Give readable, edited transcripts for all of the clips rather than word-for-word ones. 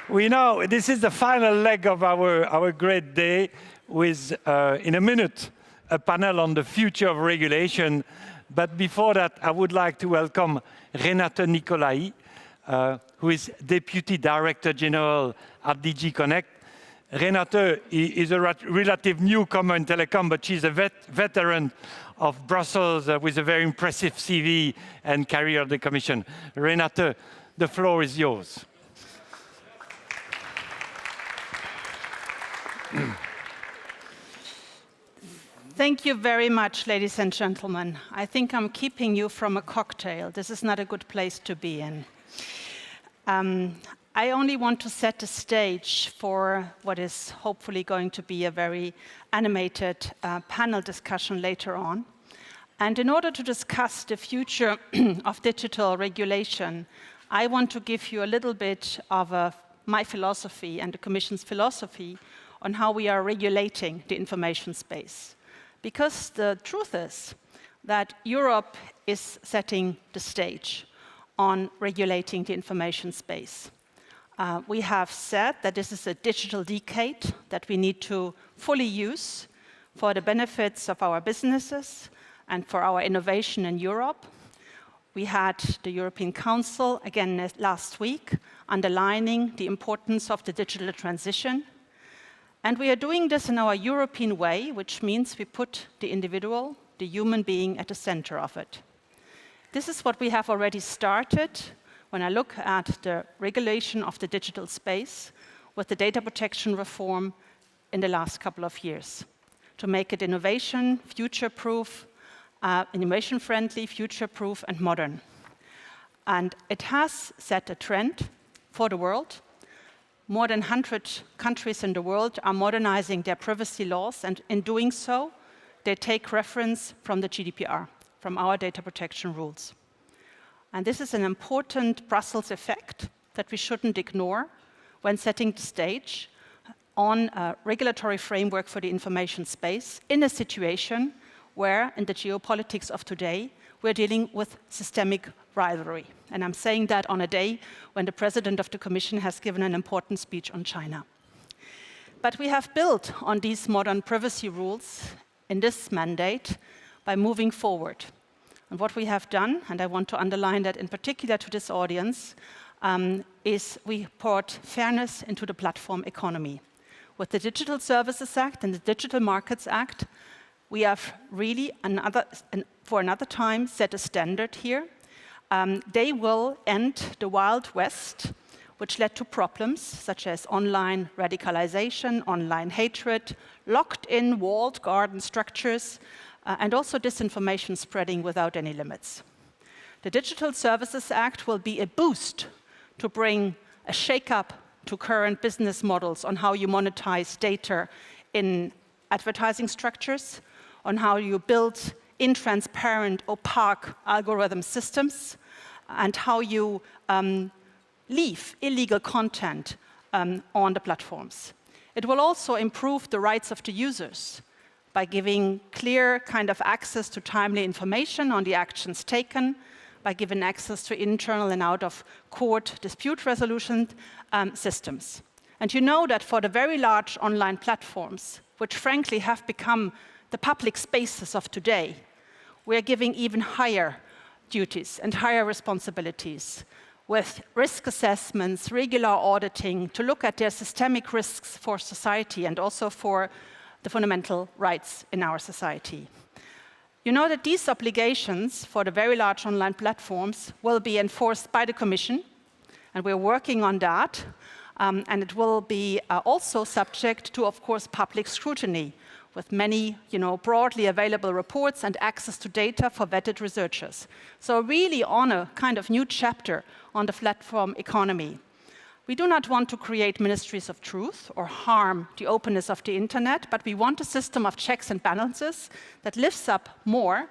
We know this is the final leg of our great day with, in a minute, a panel on the future of regulation. But before that, I would like to welcome Renate Nicolai, who is Deputy Director General at DG Connect. Renate is a relative newcomer in telecom, but she's a veteran of Brussels with a very impressive CV and career at the Commission. Renate, the floor is yours. Thank you very much, ladies and gentlemen. I think I'm keeping you from a cocktail. This is not a good place to be in. I only want to set the stage for what is hopefully going to be a very animated panel discussion later on. And in order to discuss the future of digital regulation, I want to give you a little bit of my philosophy and the Commission's philosophy on how we are regulating the information space. Because the truth is that Europe is setting the stage on regulating the information space. We have said that this is a digital decade that we need to fully use for the benefits of our businesses and for our innovation in Europe. We had the European Council, again last week, underlining the importance of the digital transition. And we are doing this in our European way, which means we put the individual, the human being, at the center of it. This is what we have already started when I look at the regulation of the digital space with the data protection reform in the last couple of years, to make it innovation, future-proof, innovation-friendly, future-proof, and modern. And it has set a trend for the world. More than 100 countries in the world are modernizing their privacy laws, and in doing so, they take reference from the GDPR, from our data protection rules. And this is an important Brussels effect that we shouldn't ignore when setting the stage on a regulatory framework for the information space in a situation where, in the geopolitics of today, we're dealing with systemic rivalry. And I'm saying that on a day when the President of the Commission has given an important speech on China. But we have built on these modern privacy rules in this mandate by moving forward. And what we have done, and I want to underline that in particular to this audience, is we brought fairness into the platform economy. With the Digital Services Act and the Digital Markets Act, we have really, for another time, set a standard here. They will end the Wild West, which led to problems such as online radicalization, online hatred, locked-in walled garden structures, and also disinformation spreading without any limits. The Digital Services Act will be a boost to bring a shake-up to current business models on how you monetize data in advertising structures, on how you build intransparent, opaque algorithm systems, and how you leave illegal content on the platforms. It will also improve the rights of the users by giving clear kind of access to timely information on the actions taken, by giving access to internal and out-of-court dispute resolution systems. And you know that for the very large online platforms, which frankly have become the public spaces of today, we are giving even higher duties and higher responsibilities with risk assessments, regular auditing, to look at their systemic risks for society and also for the fundamental rights in our society. You know that these obligations for the very large online platforms will be enforced by the Commission, and we're working on that, and it will be also subject to, of course, public scrutiny, with many broadly available reports and access to data for vetted researchers. So really on a kind of new chapter on the platform economy. We do not want to create ministries of truth or harm the openness of the internet, but we want a system of checks and balances that lives up more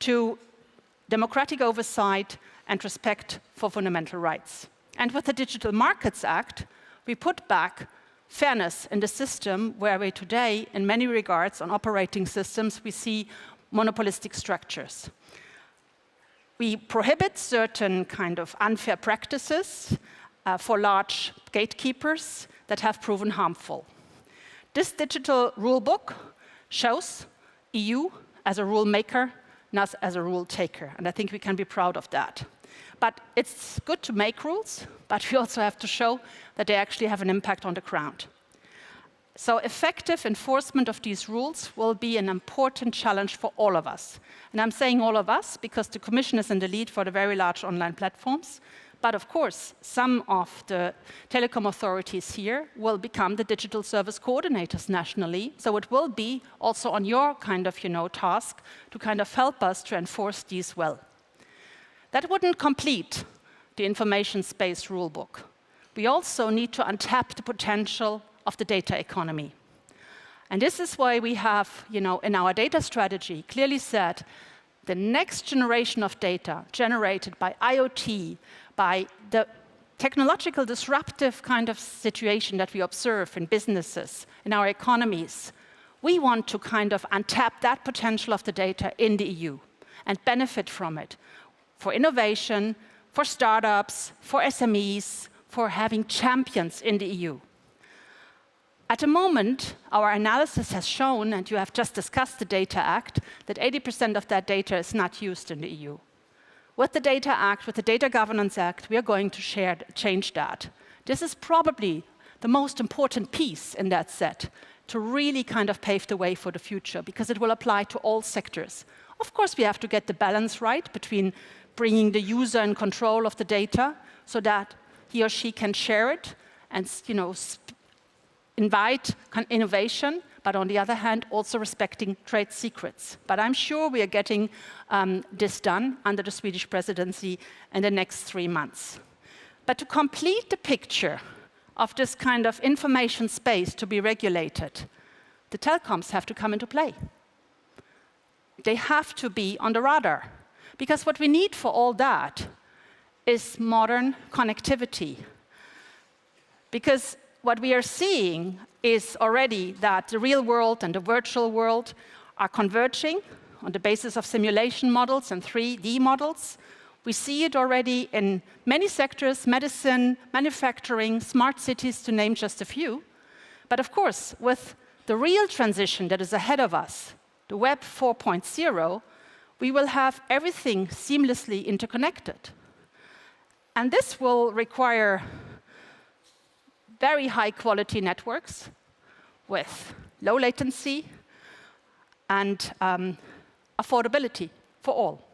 to democratic oversight and respect for fundamental rights. And with the Digital Markets Act, we put back fairness in the system where we today, in many regards, on operating systems, we see monopolistic structures. We prohibit certain kind of unfair practices, for large gatekeepers that have proven harmful. This digital rule book shows EU as a rule maker, not as a rule taker, and I think we can be proud of that. But it's good to make rules, but we also have to show that they actually have an impact on the ground. So effective enforcement of these rules will be an important challenge for all of us. And I'm saying all of us because the Commission is in the lead for the very large online platforms. But of course, some of the telecom authorities here will become the digital service coordinators nationally. So it will be also on your kind of, task to kind of help us to enforce these well. That wouldn't complete the information space rulebook. We also need to untap the potential of the data economy. And this is why we have, in our data strategy, clearly said the next generation of data generated by IoT, by the technological disruptive kind of situation that we observe in businesses, in our economies, we want to kind of untap that potential of the data in the EU and benefit from it for innovation, for startups, for SMEs, for having champions in the EU. At the moment, our analysis has shown, and you have just discussed the Data Act, that 80% of that data is not used in the EU. With the Data Act, with the Data Governance Act, we are going to change that. This is probably the most important piece in that set to really kind of pave the way for the future, because it will apply to all sectors. Of course, we have to get the balance right between bringing the user in control of the data so that he or she can share it and invite innovation, but on the other hand, also respecting trade secrets. But I'm sure we are getting this done under the Swedish presidency in the next 3 months. But to complete the picture of this kind of information space to be regulated, the telecoms have to come into play. They have to be on the radar. Because what we need for all that is modern connectivity. Because what we are seeing is already that the real world and the virtual world are converging on the basis of simulation models and 3D models. We see it already in many sectors, medicine, manufacturing, smart cities, to name just a few. But of course, with the real transition that is ahead of us, the Web 4.0, we will have everything seamlessly interconnected. And this will require very high-quality networks with low latency and affordability for all.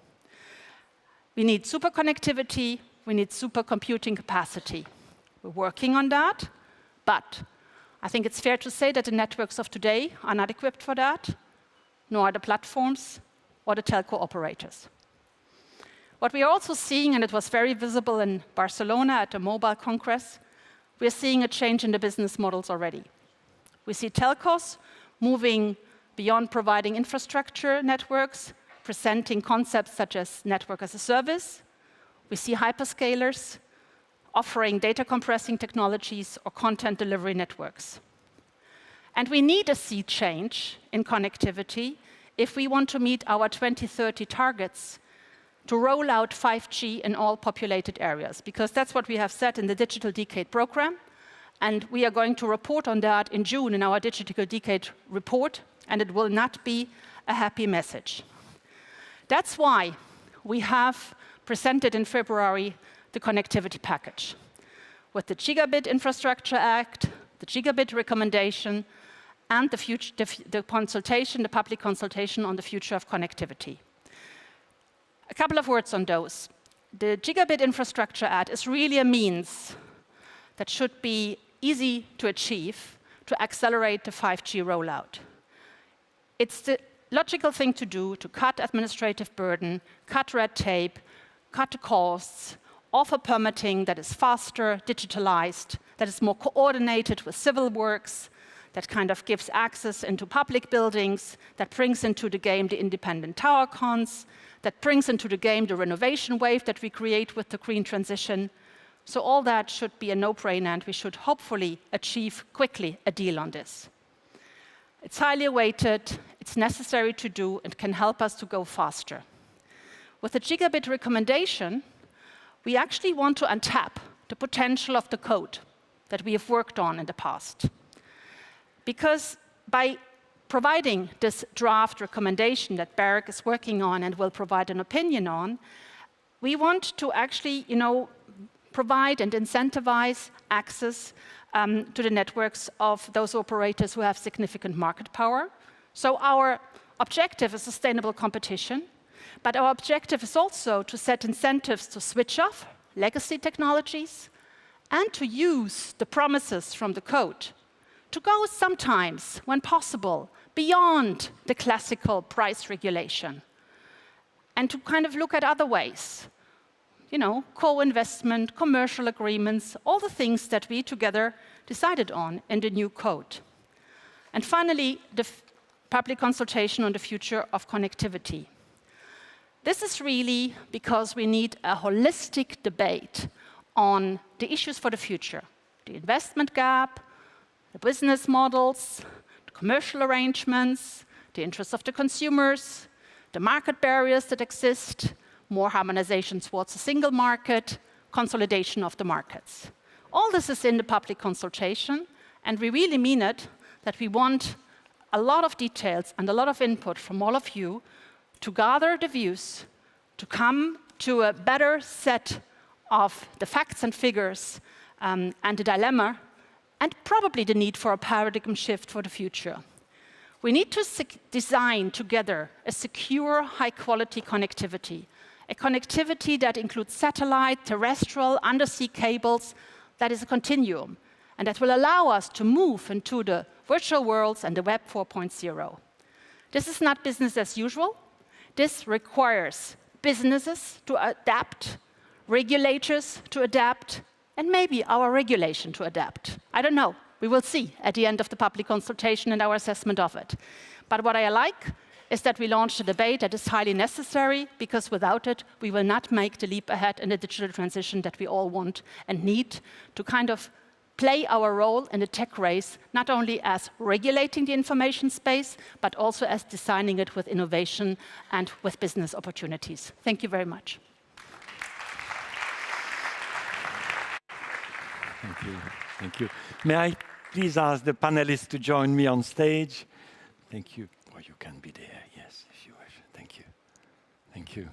We need superconnectivity, we need supercomputing capacity. We're working on that, but I think it's fair to say that the networks of today are not equipped for that, nor are the platforms or the telco operators. What we are also seeing, and it was very visible in Barcelona at the Mobile Congress, we are seeing a change in the business models already. We see telcos moving beyond providing infrastructure networks, presenting concepts such as network as a service. We see hyperscalers offering data compressing technologies or content delivery networks. And we need a sea change in connectivity if we want to meet our 2030 targets to roll out 5G in all populated areas, because that's what we have said in the Digital Decade program, and we are going to report on that in June in our Digital Decade report, and it will not be a happy message. That's why we have presented in February the connectivity package with the Gigabit Infrastructure Act, the Gigabit recommendation, and the public consultation on the future of connectivity. A couple of words on those. The Gigabit Infrastructure Act is really a means that should be easy to achieve to accelerate the 5G rollout. It's the logical thing to do to cut administrative burden, cut red tape, cut the costs, offer permitting that is faster, digitalized, that is more coordinated with civil works, that kind of gives access into public buildings, that brings into the game the independent tower cons, that brings into the game the renovation wave that we create with the green transition. So all that should be a no-brainer, and we should hopefully achieve quickly a deal on this. It's highly awaited, it's necessary to do, and can help us to go faster. With the Gigabit recommendation, we actually want to untap the potential of the code that we have worked on in the past. Because by providing this draft recommendation that BEREC is working on and will provide an opinion on, we want to actually, provide and incentivize access to the networks of those operators who have significant market power. So our objective is sustainable competition, but our objective is also to set incentives to switch off legacy technologies and to use the promises from the code to go sometimes, when possible, beyond the classical price regulation and to kind of look at other ways. Co-investment, commercial agreements, all the things that we together decided on in the new code. And finally, the public consultation on the future of connectivity. This is really because we need a holistic debate on the issues for the future. The investment gap, the business models, the commercial arrangements, the interests of the consumers, the market barriers that exist, more harmonization towards a single market, consolidation of the markets. All this is in the public consultation, and we really mean it, that we want a lot of details and a lot of input from all of you to gather the views, to come to a better set of the facts and figures and the dilemma, and probably the need for a paradigm shift for the future. We need to design together a secure, high-quality connectivity, a connectivity that includes satellite, terrestrial, undersea cables, that is a continuum, and that will allow us to move into the virtual worlds and the Web 4.0. This is not business as usual. This requires businesses to adapt, regulators to adapt, and maybe our regulation to adapt. I don't know. We will see at the end of the public consultation and our assessment of it. But what I like is that we launched a debate that is highly necessary, because without it, we will not make the leap ahead in the digital transition that we all want and need to kind of play our role in the tech race, not only as regulating the information space, but also as designing it with innovation and with business opportunities. Thank you very much. Thank you. Thank you. May I please ask the panelists to join me on stage? Thank you. Or you can be there, yes, if you wish. Thank you. Thank you.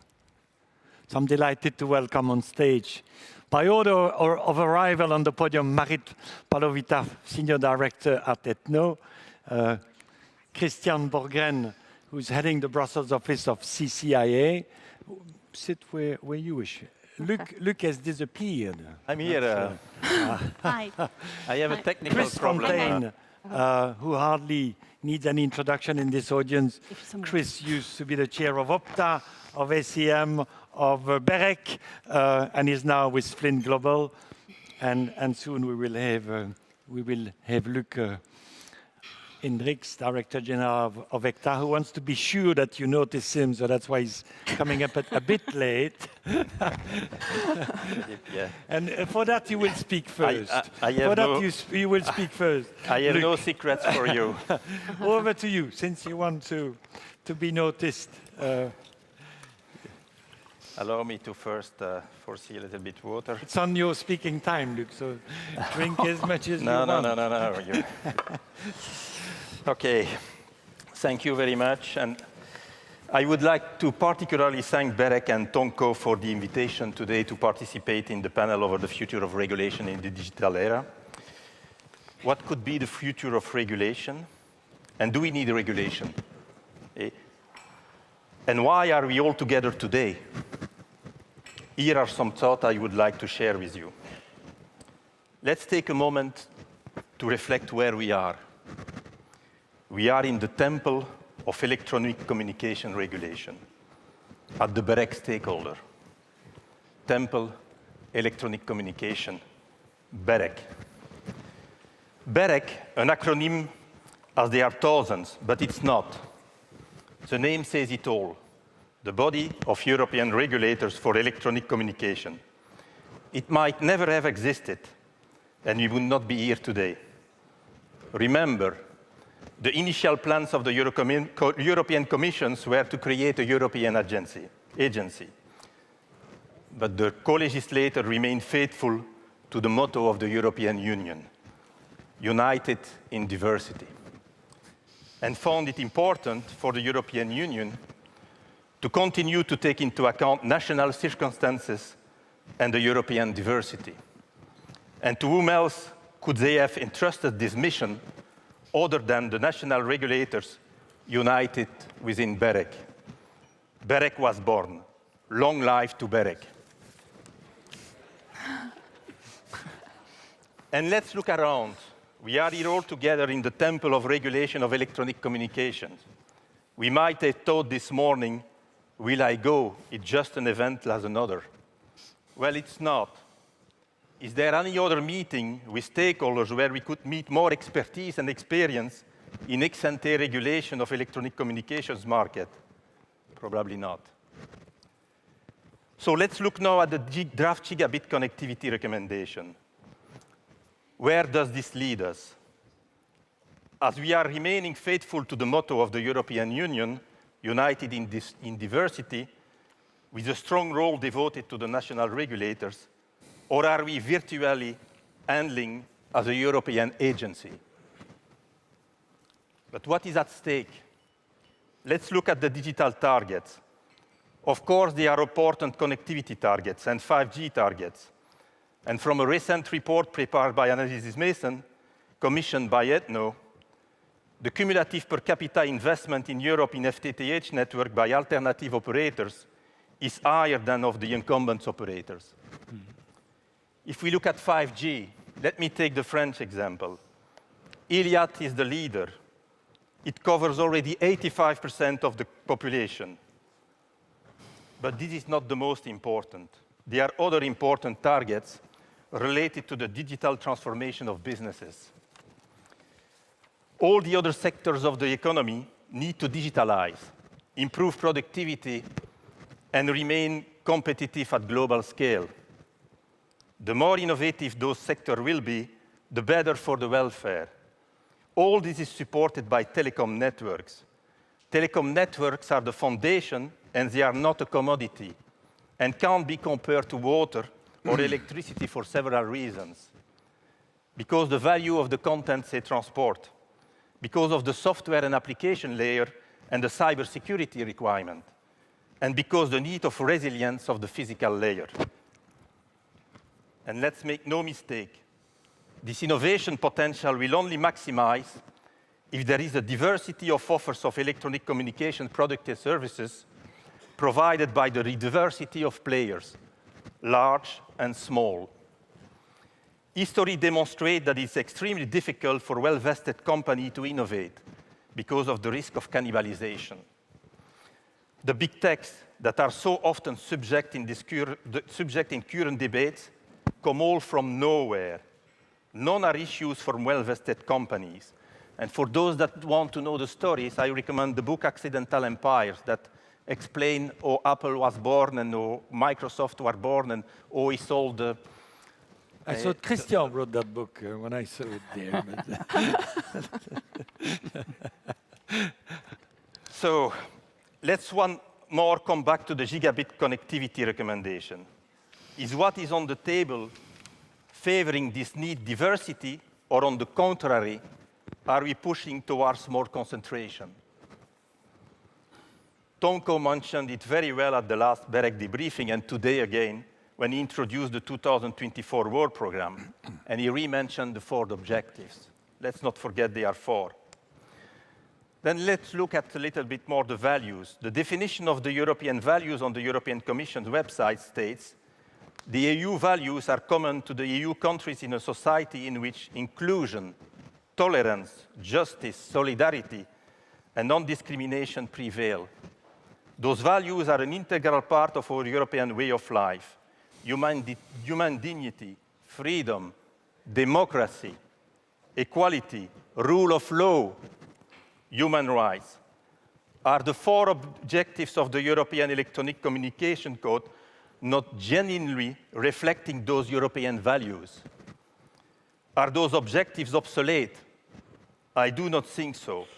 So I'm delighted to welcome on stage, by order of arrival on the podium, Marit Palovita, Senior Director at Ethno, Christian Borgren, who's heading the Brussels office of CCIA. Sit where you wish. Luc has disappeared. I'm here. Hi. I have a technical problem. Fontaine, who hardly needs an introduction in this audience. Chris used to be the chair of Opta, of ACM, of BEREC, and is now with Flint Global. And soon we will have Luc Hendricks, Director General of ECTA, who wants to be sure that you notice him, so that's why he's coming up a bit late. Yeah. And for that, you will speak first. You will speak first. I have Luc. no secrets for you. Over to you, since you want to be noticed. Allow me to first foresee a little bit water. It's on your speaking time, Luc, so drink as much as you want. No. Okay, thank you very much. And I would like to particularly thank BEREC and Tonko for the invitation today to participate in the panel over the future of regulation in the digital era. What could be the future of regulation? And do we need regulation? And why are we all together today? Here are some thoughts I would like to share with you. Let's take a moment to reflect where we are. We are in the temple of electronic communication regulation, at the BEREC stakeholder. Temple, electronic communication, BEREC. BEREC, an acronym as there are thousands, but it's not. The name says it all. The body of European regulators for electronic communication. It might never have existed, and we would not be here today. Remember, the initial plans of the European Commission were to create a European agency. But the co-legislator remained faithful to the motto of the European Union, united in diversity, and found it important for the European Union to continue to take into account national circumstances and the European diversity. And to whom else could they have entrusted this mission other than the national regulators united within BEREC? BEREC was born. Long life to BEREC. And let's look around. We are here all together in the temple of regulation of electronic communications. We might have thought this morning, will I go? It's just an event as another. Well, it's not. Is there any other meeting with stakeholders where we could meet more expertise and experience in ex-ante regulation of electronic communications market? Probably not. So let's look now at the draft gigabit connectivity recommendation. Where does this lead us? As we are remaining faithful to the motto of the European Union, united in diversity, with a strong role devoted to the national regulators, or are we virtually handling as a European agency? But what is at stake? Let's look at the digital targets. Of course, they are important connectivity targets and 5G targets. And from a recent report prepared by Analysis Mason, commissioned by ETNO, the cumulative per capita investment in Europe in FTTH network by alternative operators is higher than of the incumbent operators. If we look at 5G, let me take the French example. Iliad is the leader. It covers already 85% of the population. But this is not the most important. There are other important targets related to the digital transformation of businesses. All the other sectors of the economy need to digitalize, improve productivity, and remain competitive at global scale. The more innovative those sectors will be, the better for the welfare. All this is supported by telecom networks. Telecom networks are the foundation, and they are not a commodity, and can't be compared to water or electricity for several reasons. Because the value of the content they transport, because of the software and application layer and the cybersecurity requirement, and because the need of resilience of the physical layer. And let's make no mistake, this innovation potential will only maximize if there is a diversity of offers of electronic communication products and services provided by the diversity of players, large and small. History demonstrates that it's extremely difficult for well-vested companies to innovate because of the risk of cannibalization. The big techs that are so often subject in current debates come all from nowhere. None are issues from well-vested companies. And for those that want to know the stories, I recommend the book Accidental Empires that explain how Apple was born and how Microsoft was born and how he sold the... I thought Christian wrote that book when I saw it there. So let's one more come back to the gigabit connectivity recommendation. Is what is on the table favoring this need diversity, or on the contrary, are we pushing towards more concentration? Tonko mentioned it very well at the last BEREC debriefing, and today again, when he introduced the 2024 World Programme, and he re-mentioned the 4 objectives. Let's not forget they are 4. Then let's look at a little bit more the values. The definition of the European values on the European Commission's website states, the EU values are common to the EU countries in a society in which inclusion, tolerance, justice, solidarity, and non-discrimination prevail. Those values are an integral part of our European way of life. Human dignity, freedom, democracy, equality, rule of law, human rights are the 4 objectives of the European Electronic Communication Code, not genuinely reflecting those European values. Are those objectives obsolete? I do not think so.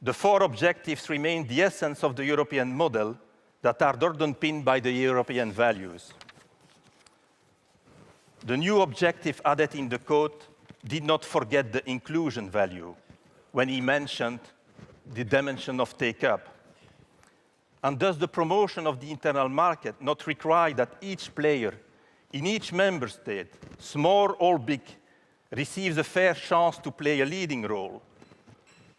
The 4 objectives remain the essence of the European model that are underpinned by the European values. The new objective added in the code did not forget the inclusion value when he mentioned the dimension of take-up. And thus the promotion of the internal market not require that each player in each member state, small or big, receives a fair chance to play a leading role?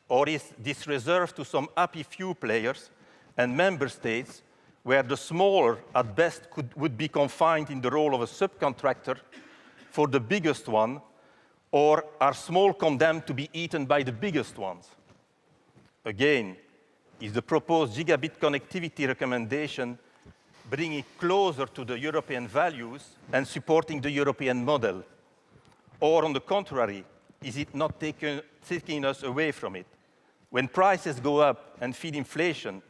Or is this reserved to some happy few players and member states where the smaller, at best, would be confined in the role of a subcontractor for the biggest one, or are small condemned to be eaten by the biggest ones? Again, is the proposed gigabit connectivity recommendation bringing it closer to the European values and supporting the European model? Or on the contrary, is it not taking us away from it? When prices go up and feed inflation,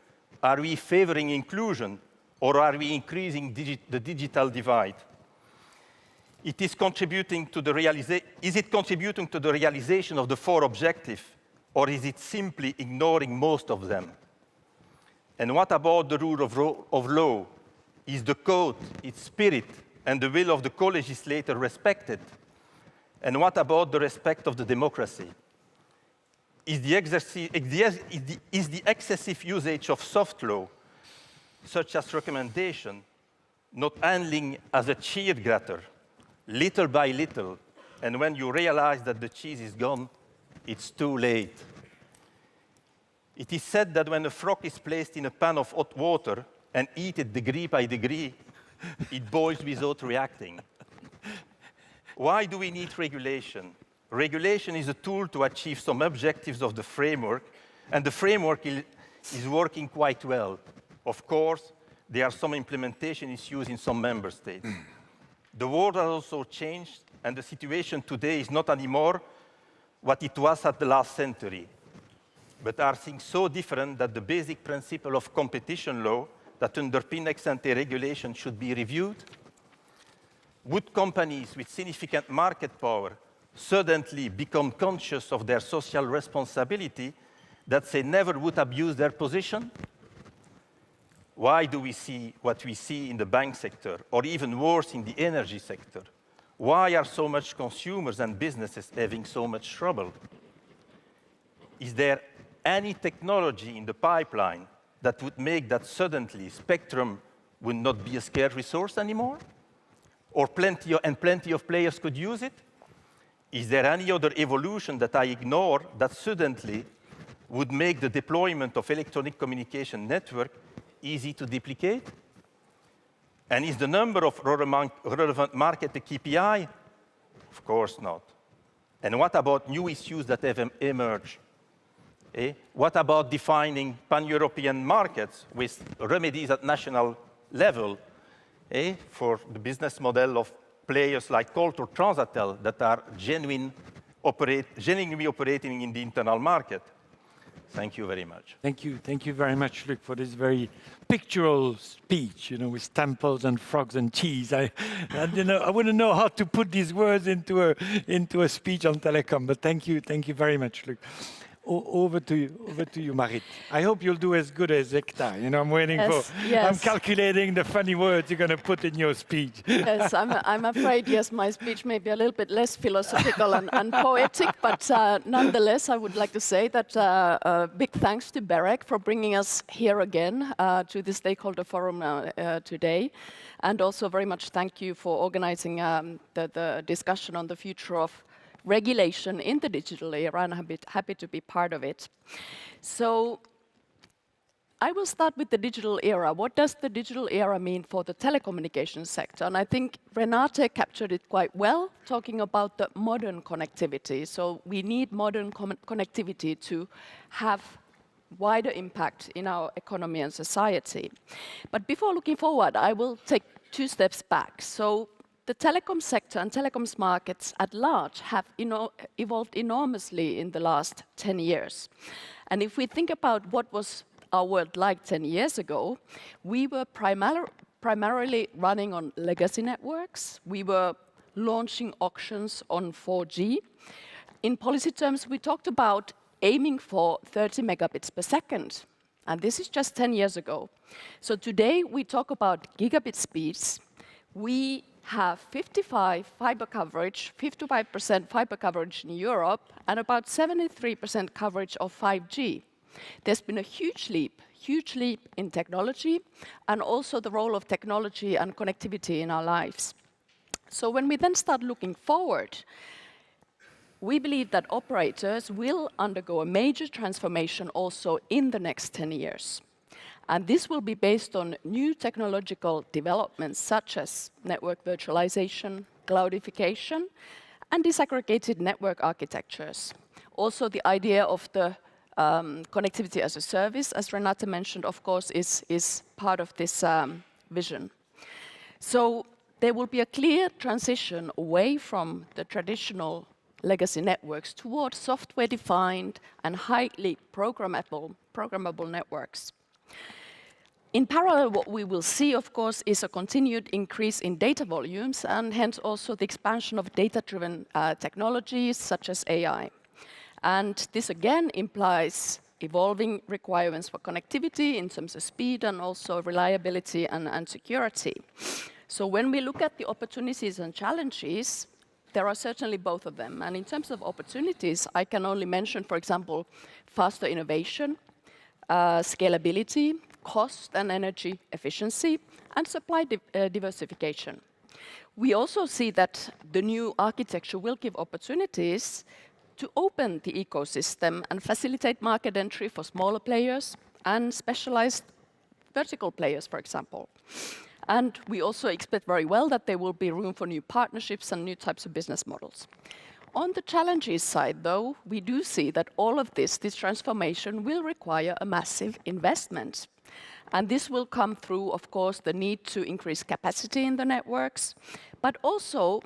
are we favoring inclusion or are we increasing the digital divide? Is it contributing to the realization of the 4 objectives, or is it simply ignoring most of them? And what about the rule of law? Is the code, its spirit, and the will of the co-legislator respected? And what about the respect of the democracy? Is the excessive usage of soft law, such as recommendation, not handling as a cheese grater, little by little, and when you realize that the cheese is gone, it's too late? It is said that when a frog is placed in a pan of hot water and heated degree by degree, it boils without reacting. Why do we need regulation? Regulation is a tool to achieve some objectives of the framework, and the framework is working quite well. Of course, there are some implementation issues in some member states. The world has also changed, and the situation today is not anymore what it was at the last century, but are things so different that the basic principle of competition law that underpin ex-ante regulation should be reviewed? Would companies with significant market power suddenly become conscious of their social responsibility that they never would abuse their position? Why do we see what we see in the bank sector, or even worse, in the energy sector? Why are so much consumers and businesses having so much trouble? Is there any technology in the pipeline that would make that suddenly spectrum would not be a scarce resource anymore? Or plenty of players could use it? Is there any other evolution that I ignore that suddenly would make the deployment of electronic communication network easy to duplicate? And is the number of relevant market a KPI? Of course not. And what about new issues that have emerged? What about defining pan-European markets with remedies at national level for the business model of players like Colt or Transatel that are genuinely operating in the internal market? Thank you very much. Thank you very much, Luc, for this very pictorial speech, with temples and frogs and cheese. I wouldn't know how to put these words into a speech on telecom, but thank you very much, Luc. Over to you, Marit. I hope you'll do as good as Hector. I'm waiting I'm calculating the funny words you're going to put in your speech. Yes, I'm afraid, yes, my speech may be a little bit less philosophical and poetic, but nonetheless, I would like to say that big thanks to BEREC for bringing us here again to the Stakeholder Forum today. And also very much thank you for organizing the discussion on the future of regulation in the digital era, and I'm happy to be part of it. So I will start with the digital era. What does the digital era mean for the telecommunications sector? And I think Renate captured it quite well, talking about the modern connectivity. So we need modern connectivity to have wider impact in our economy and society. But before looking forward, I will take 2 steps back. So the telecom sector and telecoms markets at large have evolved enormously in the last 10 years. And if we think about what was our world like 10 years ago, we were primarily running on legacy networks. We were launching auctions on 4G. In policy terms, we talked about aiming for 30 megabits per second. And this is just 10 years ago. So today we talk about gigabit speeds. We have 55% fiber coverage in Europe and about 73% coverage of 5G. There's been a huge leap in technology and also the role of technology and connectivity in our lives. So when we then start looking forward, we believe that operators will undergo a major transformation also in the next 10 years. And this will be based on new technological developments such as network virtualization, cloudification, and disaggregated network architectures. Also, the idea of the connectivity as a service, as Renate mentioned, of course, is part of this vision. So there will be a clear transition away from the traditional legacy networks towards software-defined and highly programmable networks. In parallel, what we will see, of course, is a continued increase in data volumes and hence also the expansion of data-driven technologies such as AI. And this again implies evolving requirements for connectivity in terms of speed and also reliability and security. So when we look at the opportunities and challenges, there are certainly both of them. And in terms of opportunities, I can only mention, for example, faster innovation, scalability, cost and energy efficiency, and supply diversification. We also see that the new architecture will give opportunities to open the ecosystem and facilitate market entry for smaller players and specialized vertical players, for example. And we also expect very well that there will be room for new partnerships and new types of business models. On the challenges side, though, we do see that all of this transformation will require a massive investment. And this will come through, of course, the need to increase capacity in the networks, but also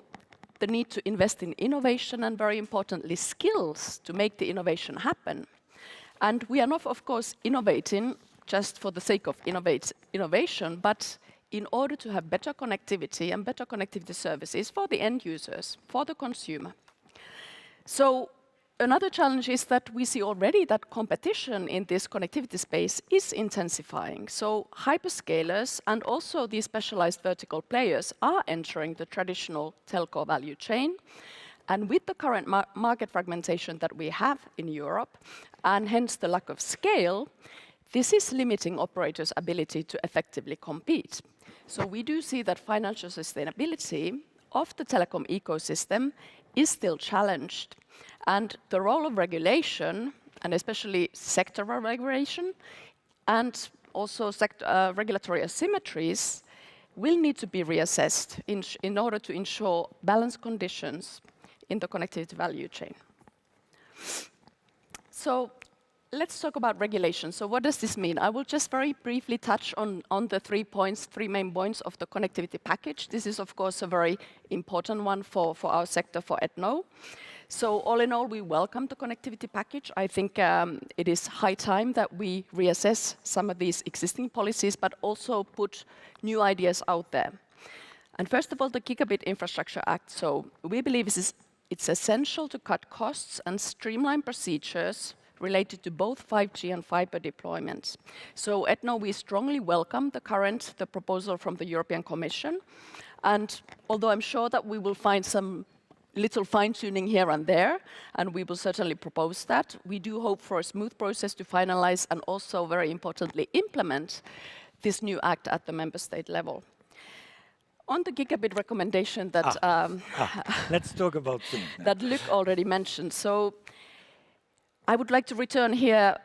the need to invest in innovation and, very importantly, skills to make the innovation happen. And we are not, of course, innovating just for the sake of innovation, but in order to have better connectivity and better connectivity services for the end users, for the consumer. So another challenge is that we see already that competition in this connectivity space is intensifying. So hyperscalers and also these specialized vertical players are entering the traditional telco value chain. And with the current market fragmentation that we have in Europe, and hence the lack of scale, this is limiting operators' ability to effectively compete. So we do see that financial sustainability of the telecom ecosystem is still challenged. And the role of regulation, and especially sectoral regulation, and also regulatory asymmetries, will need to be reassessed in order to ensure balanced conditions in the connectivity value chain. So let's talk about regulation. So what does this mean? I will just very briefly touch on the 3 main points of the connectivity package. This is, of course, a very important one for our sector, for ETNO. So all in all, we welcome the connectivity package. I think it is high time that we reassess some of these existing policies, but also put new ideas out there. And first of all, the Gigabit Infrastructure Act. So we believe it's essential to cut costs and streamline procedures related to both 5G and fiber deployments. So ETNO, we strongly welcome the proposal from the European Commission. And although I'm sure that we will find some little fine-tuning here and there, and we will certainly propose that, we do hope for a smooth process to finalize and also, very importantly, implement this new act at the member state level. On the gigabit recommendation that let's talk about things that Luc already mentioned. So I would like to return here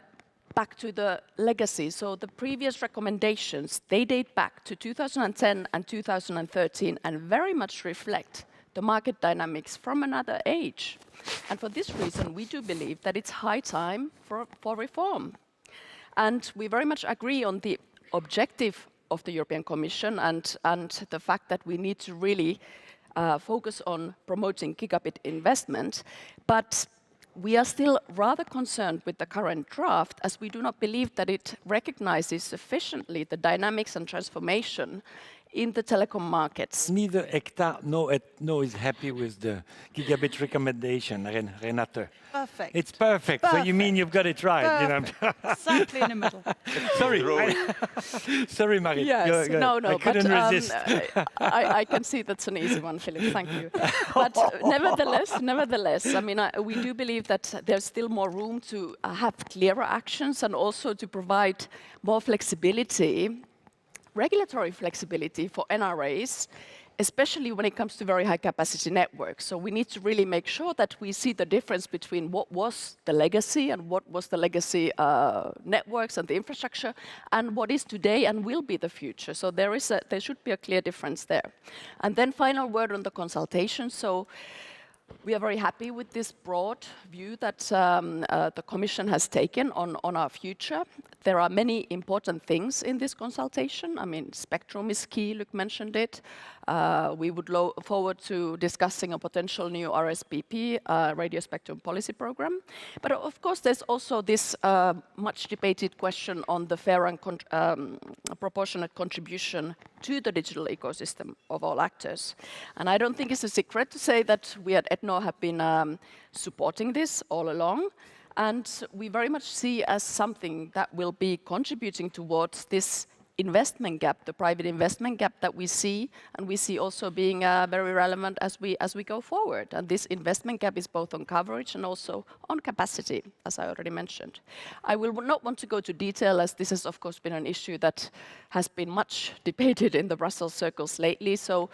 back to the legacy. So the previous recommendations, they date back to 2010 and 2013 and very much reflect the market dynamics from another age. And for this reason, we do believe that it's high time for reform. And we very much agree on the objective of the European Commission and the fact that we need to really focus on promoting gigabit investment. But we are still rather concerned with the current draft, as we do not believe that it recognizes sufficiently the dynamics and transformation in the telecom markets. Neither ECTA nor is happy with the gigabit recommendation, Renate. Perfect. It's perfect. So you mean you've got it right, you know? Exactly in the middle. Sorry, sorry, Marie. Yes, no, I couldn't resist. I can see that's an easy one, Philip. Thank you. But nevertheless, I mean, we do believe that there's still more room to have clearer actions and also to provide more flexibility, regulatory flexibility for NRAs, especially when it comes to very high capacity networks. So we need to really make sure that we see the difference between what was the legacy and what was the legacy networks and the infrastructure and what is today and will be the future. So there should be a clear difference there. And then final word on the consultation. So we are very happy with this broad view that the Commission has taken on our future. There are many important things in this consultation. I mean, spectrum is key, Luc mentioned it. We would look forward to discussing a potential new RSPP, Radio Spectrum Policy Program. But of course, there's also this much debated question on the fair and proportionate contribution to the digital ecosystem of all actors. And I don't think it's a secret to say that we at ETNO have been supporting this all along. And we very much see as something that will be contributing towards this investment gap, the private investment gap that we see, and we see also being very relevant as we go forward. And this investment gap is both on coverage and also on capacity, as I already mentioned. I will not want to go to detail, as this has of course been an issue that has been much debated in the Brussels circles lately. So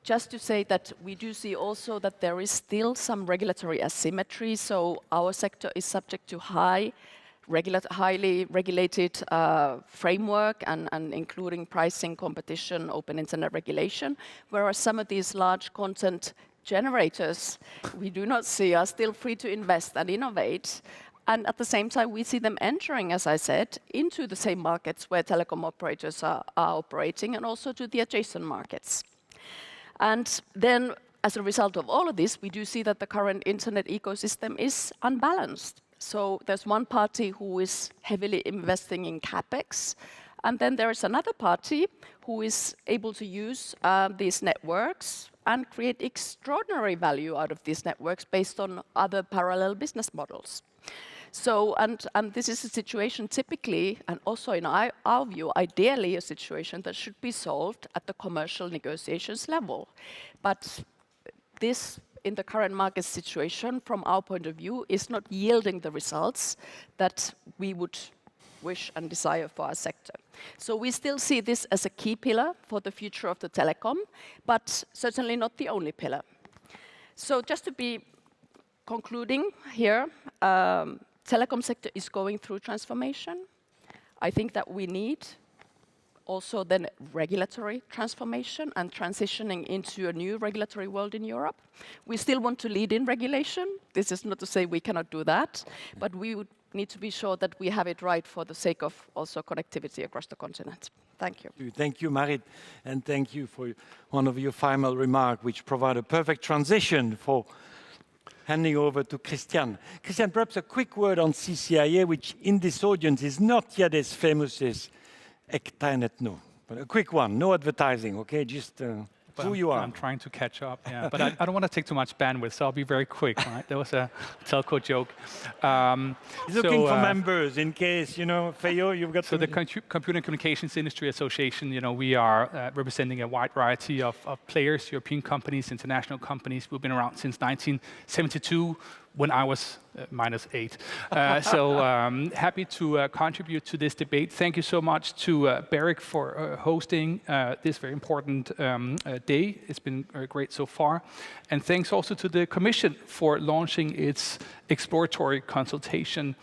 just to say that we do see also that there is still some regulatory asymmetry. So our sector is subject to highly regulated framework and including pricing, competition, open internet regulation, whereas some of these large content generators we do not see are still free to invest and innovate. And at the same time, we see them entering, as I said, into the same markets where telecom operators are operating and also to the adjacent markets. And then, as a result of all of this, we do see that the current internet ecosystem is unbalanced. So there's one party who is heavily investing in CapEx, and then there is another party who is able to use these networks and create extraordinary value out of these networks based on other parallel business models. So, and this is a situation typically, and also in our view, ideally a situation that should be solved at the commercial negotiations level. But this, in the current market situation, from our point of view, is not yielding the results that we would wish and desire for our sector. So we still see this as a key pillar for the future of the telecom, but certainly not the only pillar. So just to be concluding here, telecom sector is going through transformation. I think that we need also then regulatory transformation and transitioning into a new regulatory world in Europe. We still want to lead in regulation. This is not to say we cannot do that, but we would need to be sure that we have it right for the sake of also connectivity across the continent. Thank you. Thank you, Marit, and thank you for one of your final remarks, which provide a perfect transition for handing over to Christian. Christian, perhaps a quick word on CCIA, which in this audience is not yet as famous as ECTA and ETNO. But a quick one, no advertising, okay? Just who you are. I'm trying to catch up, yeah. But I don't want to take too much bandwidth, so I'll be very quick, right? That was a telco joke. He's looking for members in case, you know, Feyo, you've got... So the Computer and Communications Industry Association, you know, we are representing a wide variety of players, European companies, international companies. We've been around since 1972, when I was -8. So happy to contribute to this debate. Thank you so much to BEREC for hosting this very important day. It's been great so far. And thanks also to the Commission for launching its exploratory consultation,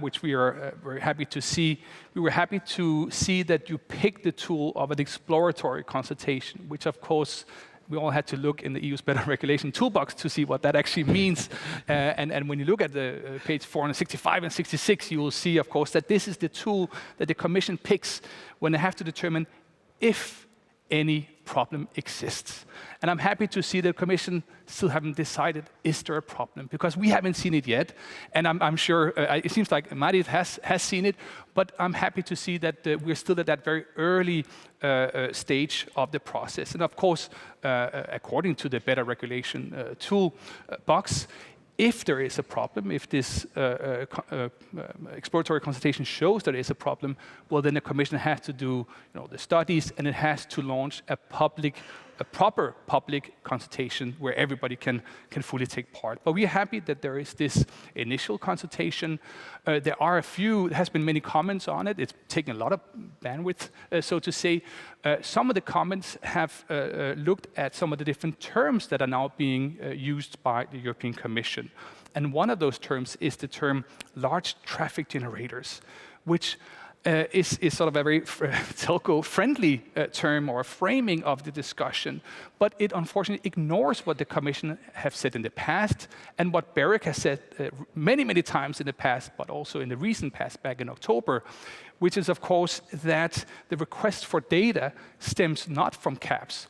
which we are very happy to see. We were happy to see that you picked the tool of an exploratory consultation, which of course we all had to look in the EU's better regulation toolbox to see what that actually means. And when you look at the page 465 and 66, you will see, of course, that this is the tool that the Commission picks when they have to determine if any problem exists. And I'm happy to see the Commission still haven't decided, is there a problem? Because we haven't seen it yet. And I'm sure, it seems like Marit has seen it, but I'm happy to see that we're still at that very early stage of the process. And of course, according to the Better Regulation toolbox, if there is a problem, if this exploratory consultation shows that there is a problem, well, then the Commission has to do the studies, and it has to launch a proper public consultation where everybody can fully take part. But we are happy that there is this initial consultation. There has been many comments on it. It's taken a lot of bandwidth, so to say. Some of the comments have looked at some of the different terms that are now being used by the European Commission. And one of those terms is the term large traffic generators, which is sort of a very telco-friendly term or framing of the discussion, but it unfortunately ignores what the Commission have said in the past and what BEREC has said many, many times in the past, but also in the recent past, back in October, which is, of course, that the request for data stems not from caps,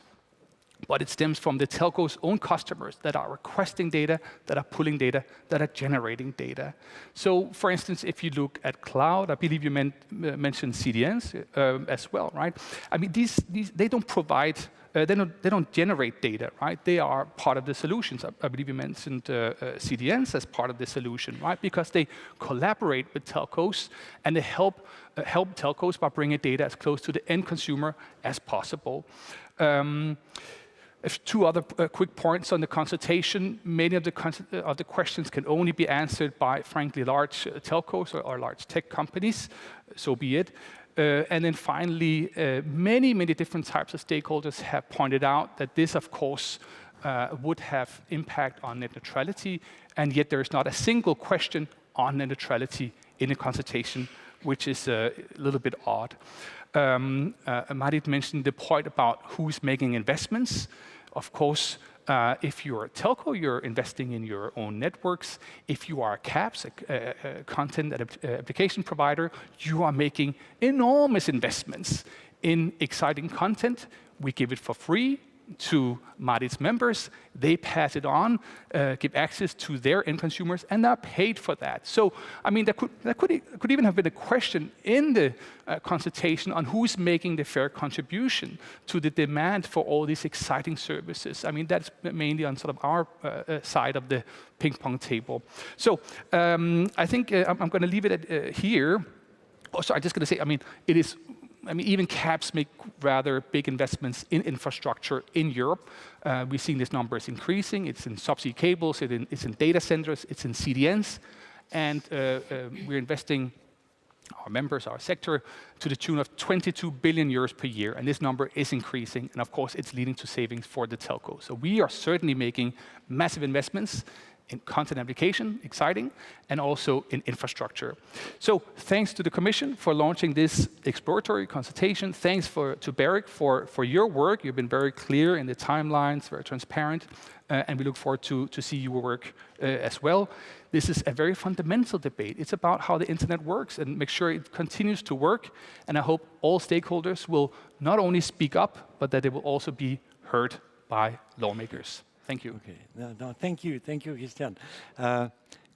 but it stems from the telco's own customers that are requesting data, that are pulling data, that are generating data. So, for instance, if you look at cloud, I believe you mentioned CDNs as well, right? I mean, these they don't provide, they don't generate data, right? They are part of the solutions. I believe you mentioned CDNs as part of the solution, right? Because they collaborate with telcos and they help telcos by bringing data as close to the end consumer as possible. Two other quick points on the consultation. Many of the questions can only be answered by, frankly, large telcos or large tech companies, so be it. And then finally, many different types of stakeholders have pointed out that this, of course, would have impact on net neutrality, and yet there is not a single question on net neutrality in the consultation, which is a little bit odd. Marit mentioned the point about who's making investments. Of course, if you're a telco, you're investing in your own networks. If you are a CAPS, a content application provider, you are making enormous investments in exciting content. We give it for free to Marit's members. They pass it on, give access to their end consumers, and they're paid for that. So, I mean, there could even have been a question in the consultation on who's making the fair contribution to the demand for all these exciting services. I mean, that's mainly on sort of our side of the ping pong table. So, I think I'm going to leave it at here. Also, I'm just going to say, I mean, even caps make rather big investments in infrastructure in Europe. We've seen this number is increasing. It's in subsea cables, it's in data centers, it's in CDNs. And we're investing, our members, our sector, to the tune of 22 billion euros per year. And this number is increasing. And of course, it's leading to savings for the telco. So we are certainly making massive investments in content application, exciting, and also in infrastructure. So thanks to the Commission for launching this exploratory consultation. Thanks to BEREC for your work. You've been very clear in the timelines, very transparent, and we look forward to see your work as well. This is a very fundamental debate. It's about how the internet works and make sure it continues to work. And I hope all stakeholders will not only speak up, but that they will also be heard by lawmakers. Thank you. Okay. No, thank you, Christian.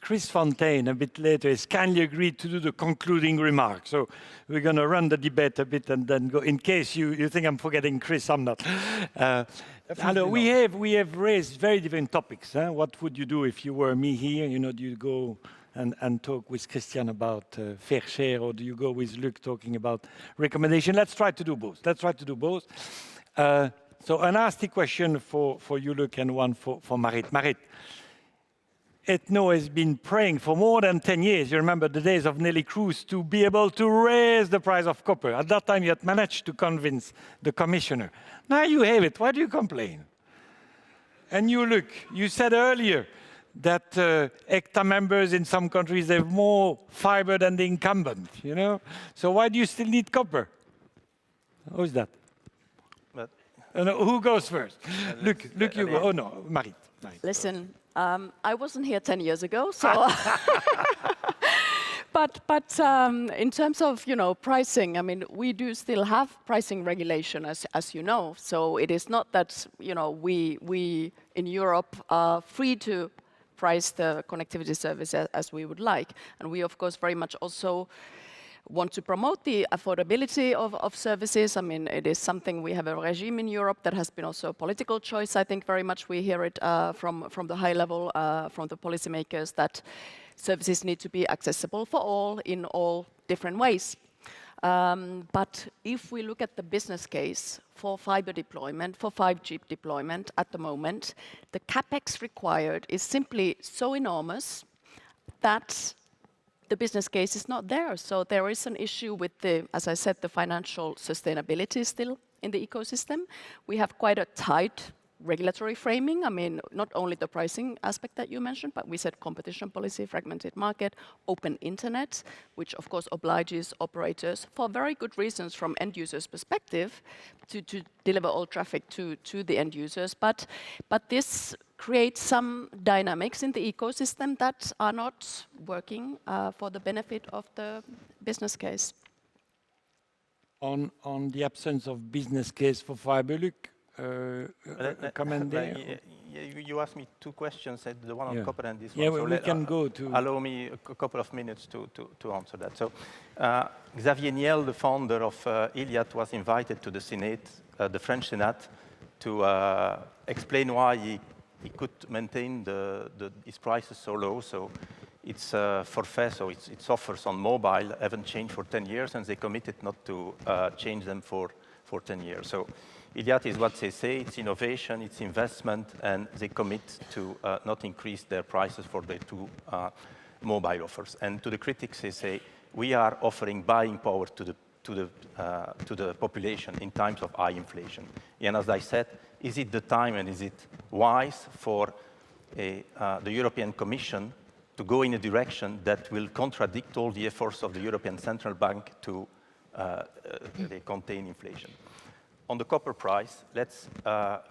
Chris Fontaine, a bit later, has kindly agreed to do the concluding remarks. So we're going to run the debate a bit and then go. In case you think I'm forgetting Chris, I'm not. We have raised very different topics. What would you do if you were me here? Do you go and talk with Christian about fair share, or do you go with Luc talking about recommendation? Let's try to do both. So a nasty question for you, Luc, and one for Marit. Marit, Ethno has been praying for more than 10 years. You remember the days of Nelly Cruz to be able to raise the price of copper. At that time, you had managed to convince the commissioner. Now you have it. Why do you complain? And you, Luc, you said earlier that ECTA members in some countries have more fiber than the incumbent, So why do you still need copper? Who's that? Who goes first? Luc, you go. Oh, no, Marit. Listen, I wasn't here 10 years ago, so... but in terms of pricing, I mean, we do still have pricing regulation, as you know. So it is not that we in Europe are free to price the connectivity service as we would like, and we of course very much also want to promote the affordability of services. I mean, it is something, we have a regime in Europe that has been also a political choice. I think very much we hear it from the high level, from the policymakers, that services need to be accessible for all in all different ways. But if we look at the business case for fiber deployment, for 5G deployment at the moment, the capex required is simply so enormous that the business case is not there. So there is an issue with the, as I said, the financial sustainability still in the ecosystem. We have quite a tight regulatory framing. I mean, not only the pricing aspect that you mentioned, but we said competition policy, fragmented market, open internet, which of course obliges operators for very good reasons from end users' perspective to deliver all traffic to the end users. But this creates some dynamics in the ecosystem that are not working for the benefit of the business case. On the absence of business case for fiber, Luc, a comment there? You asked me two questions, the one on copper and this one. Yeah, so we can go to... Allow me a couple of minutes to answer that. So Xavier Niel, the founder of Iliad, was invited to the Senate, the French Senate, to explain why he could maintain his prices so low. So its forfait, so its offers on mobile haven't changed for 10 years, and they committed not to change them for 10 years. So Iliad is what they say, it's innovation, it's investment, and they commit to not increase their prices for their two mobile offers. And to the critics, they say, we are offering buying power to the population in times of high inflation. And as I said, is it the time and is it wise for the European Commission to go in a direction that will contradict all the efforts of the European Central Bank to contain inflation? On the copper price, let's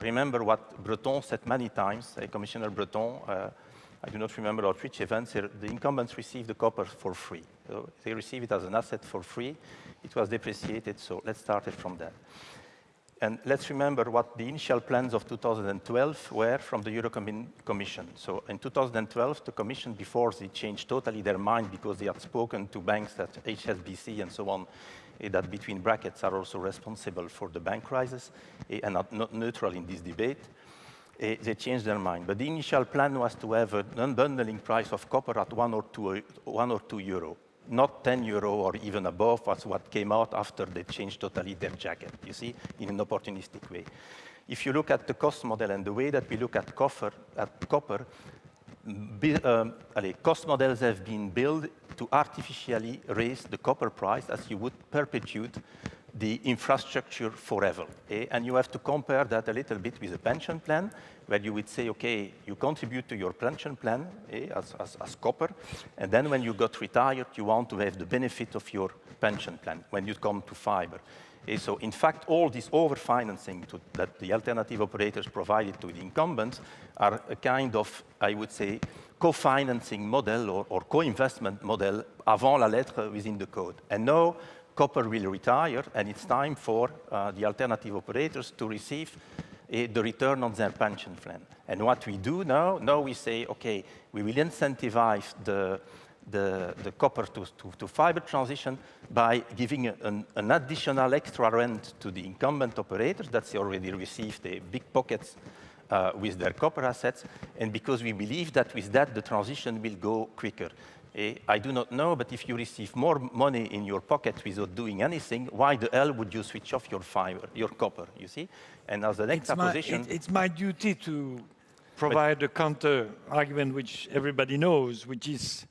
remember what Breton said many times, Commissioner Breton, I do not remember at which events, the incumbents received the copper for free. So they receive it as an asset for free. It was depreciated, so let's start it from that. And let's remember what the initial plans of 2012 were from the European Commission. So in 2012, the Commission, before they changed totally their mind because they had spoken to banks that HSBC and so on, that between brackets are also responsible for the bank crisis and are not neutral in this debate, they changed their mind. But the initial plan was to have an unbundling price of copper at 1 or 2 euro. Not 10 euro or even above was what came out after they changed totally their jacket, you see, in an opportunistic way. If you look at the cost model and the way that we look at copper, cost models have been built to artificially raise the copper price as you would perpetuate the infrastructure forever. And you have to compare that a little bit with a pension plan, where you would say, okay, you contribute to your pension plan as copper, and then when you got retired, you want to have the benefit of your pension plan when you come to fiber. So in fact, all this overfinancing that the alternative operators provided to the incumbents are a kind of, I would say, co-financing model or co-investment model avant la lettre within the code. And now copper will retire, and it's time for the alternative operators to receive the return on their pension plan. And what we do now we say, okay, we will incentivize the copper to fiber transition by giving an additional extra rent to the incumbent operators that they already received the big pockets with their copper assets, and because we believe that with that the transition will go quicker. I do not know, but if you receive more money in your pocket without doing anything, why the hell would you switch off your fiber, your copper, you see? And as an extra position... It's my duty to provide a counter argument which everybody knows, which is,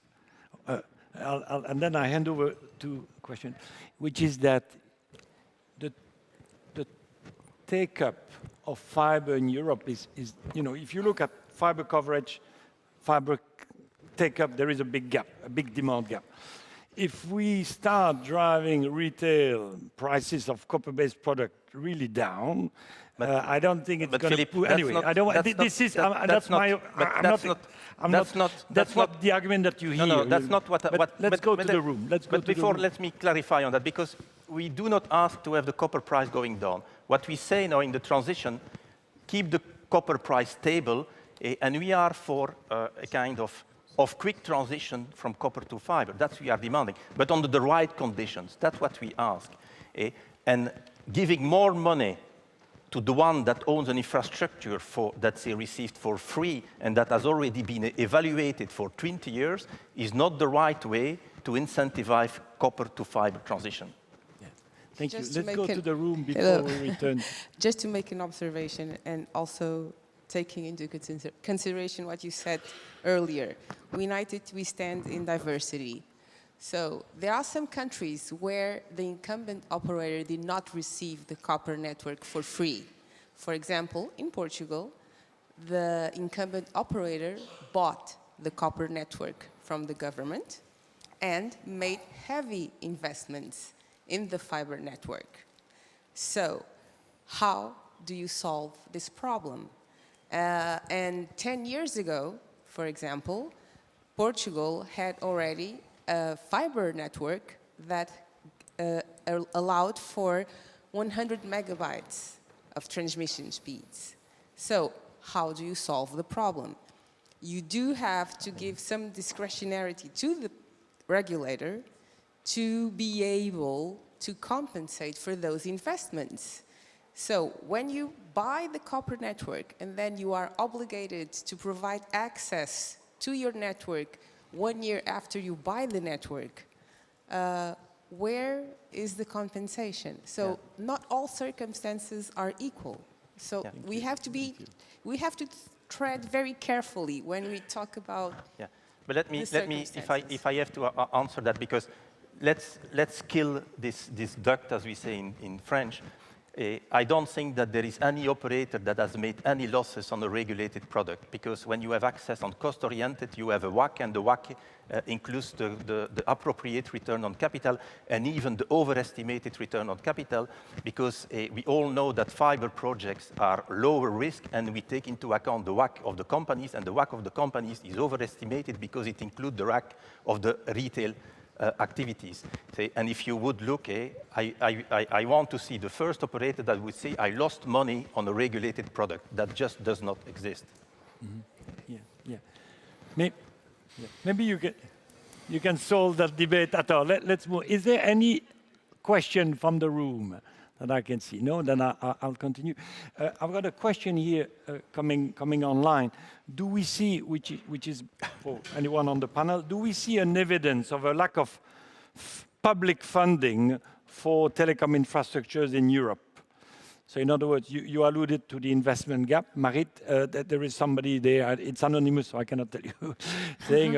and then I hand over to a question, which is that the take-up of fiber in Europe is, if you look at fiber coverage, fiber take-up, there is a big gap, a big demand gap. If we start driving retail prices of copper-based product really down. I don't think it's going to. Philippe, Anyway, I don't. This is. That's my. That's not the argument that you hear. No, that's not what. Let's go to the room. But before, let me clarify on that, because we do not ask to have the copper price going down. What we say now in the transition, keep the copper price stable, and we are for a kind of quick transition from copper to fiber. That's what we are demanding, but under the right conditions. That's what we ask. And giving more money to the one that owns an infrastructure that they received for free and that has already been evaluated for 20 years is not the right way to incentivize copper to fiber transition. Yeah. Thank you. Let's go to the room before we return. Just to make an observation and also taking into consideration what you said earlier. United we stand in diversity. So there are some countries where the incumbent operator did not receive the copper network for free. For example, in Portugal, the incumbent operator bought the copper network from the government and made heavy investments in the fiber network. So how do you solve this problem? And 10 years ago, for example, Portugal had already a fiber network that allowed for 100 megabytes of transmission speeds. So how do you solve the problem? You do have to give some discretionarity to the regulator to be able to compensate for those investments. So when you buy the copper network and then you are obligated to provide access to your network 1 year after you buy the network, where is the compensation? So not all circumstances are equal. So we have to tread very carefully when we talk about. Yeah, but let me if I have to answer that, because let's kill this duct, as we say in French. I don't think that there is any operator that has made any losses on a regulated product, because when you have access on cost-oriented, you have a WACC, and the WACC includes the appropriate return on capital and even the overestimated return on capital, because we all know that fiber projects are lower risk, and we take into account the WACC of the companies, and the WACC of the companies is overestimated because it includes the WACC of the retail activities. And if you would look, I want to see the first operator that would say, I lost money on a regulated product. That just does not exist. Mm-hmm. Maybe you can solve that debate at all. Let's move. Is there any question from the room that I can see? No? Then I'll continue. I've got a question here coming online. Do we see, which is for anyone on the panel, do we see an evidence of a lack of public funding for telecom infrastructures in Europe? So in other words, you alluded to the investment gap, Marit, that there is somebody there, it's anonymous, so I cannot tell you, saying,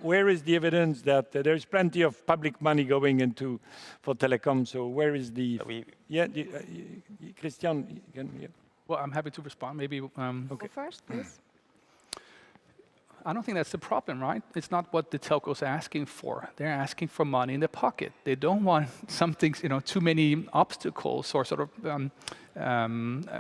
where is the evidence that there is plenty of public money going into for telecom? So where is the... Christian, Well, I'm happy to respond. Maybe... Go first, please. I don't think that's the problem, right? It's not what the telcos are asking for. They're asking for money in their pocket. They don't want something, too many obstacles or sort of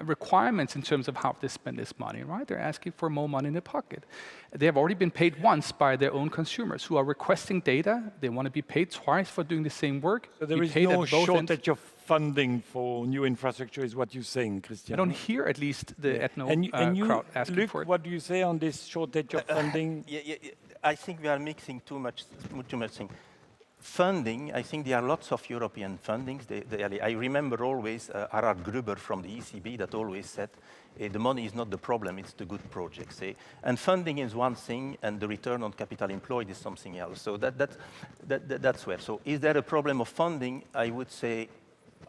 requirements in terms of how they spend this money, right? They're asking for more money in their pocket. They have already been paid once by their own consumers who are requesting data. They want to be paid twice for doing the same work. So there is no shortage of funding for new infrastructure, is what you're saying, Christian? I don't hear at least the crowd asking for it. What do you say on this shortage of funding? I think we are mixing too much things. Funding, I think there are lots of European fundings. I remember always Harald Gruber from the ECB that always said, the money is not the problem, it's the good projects. And funding is one thing, and the return on capital employed is something else. So that's where. So is there a problem of funding? I would say,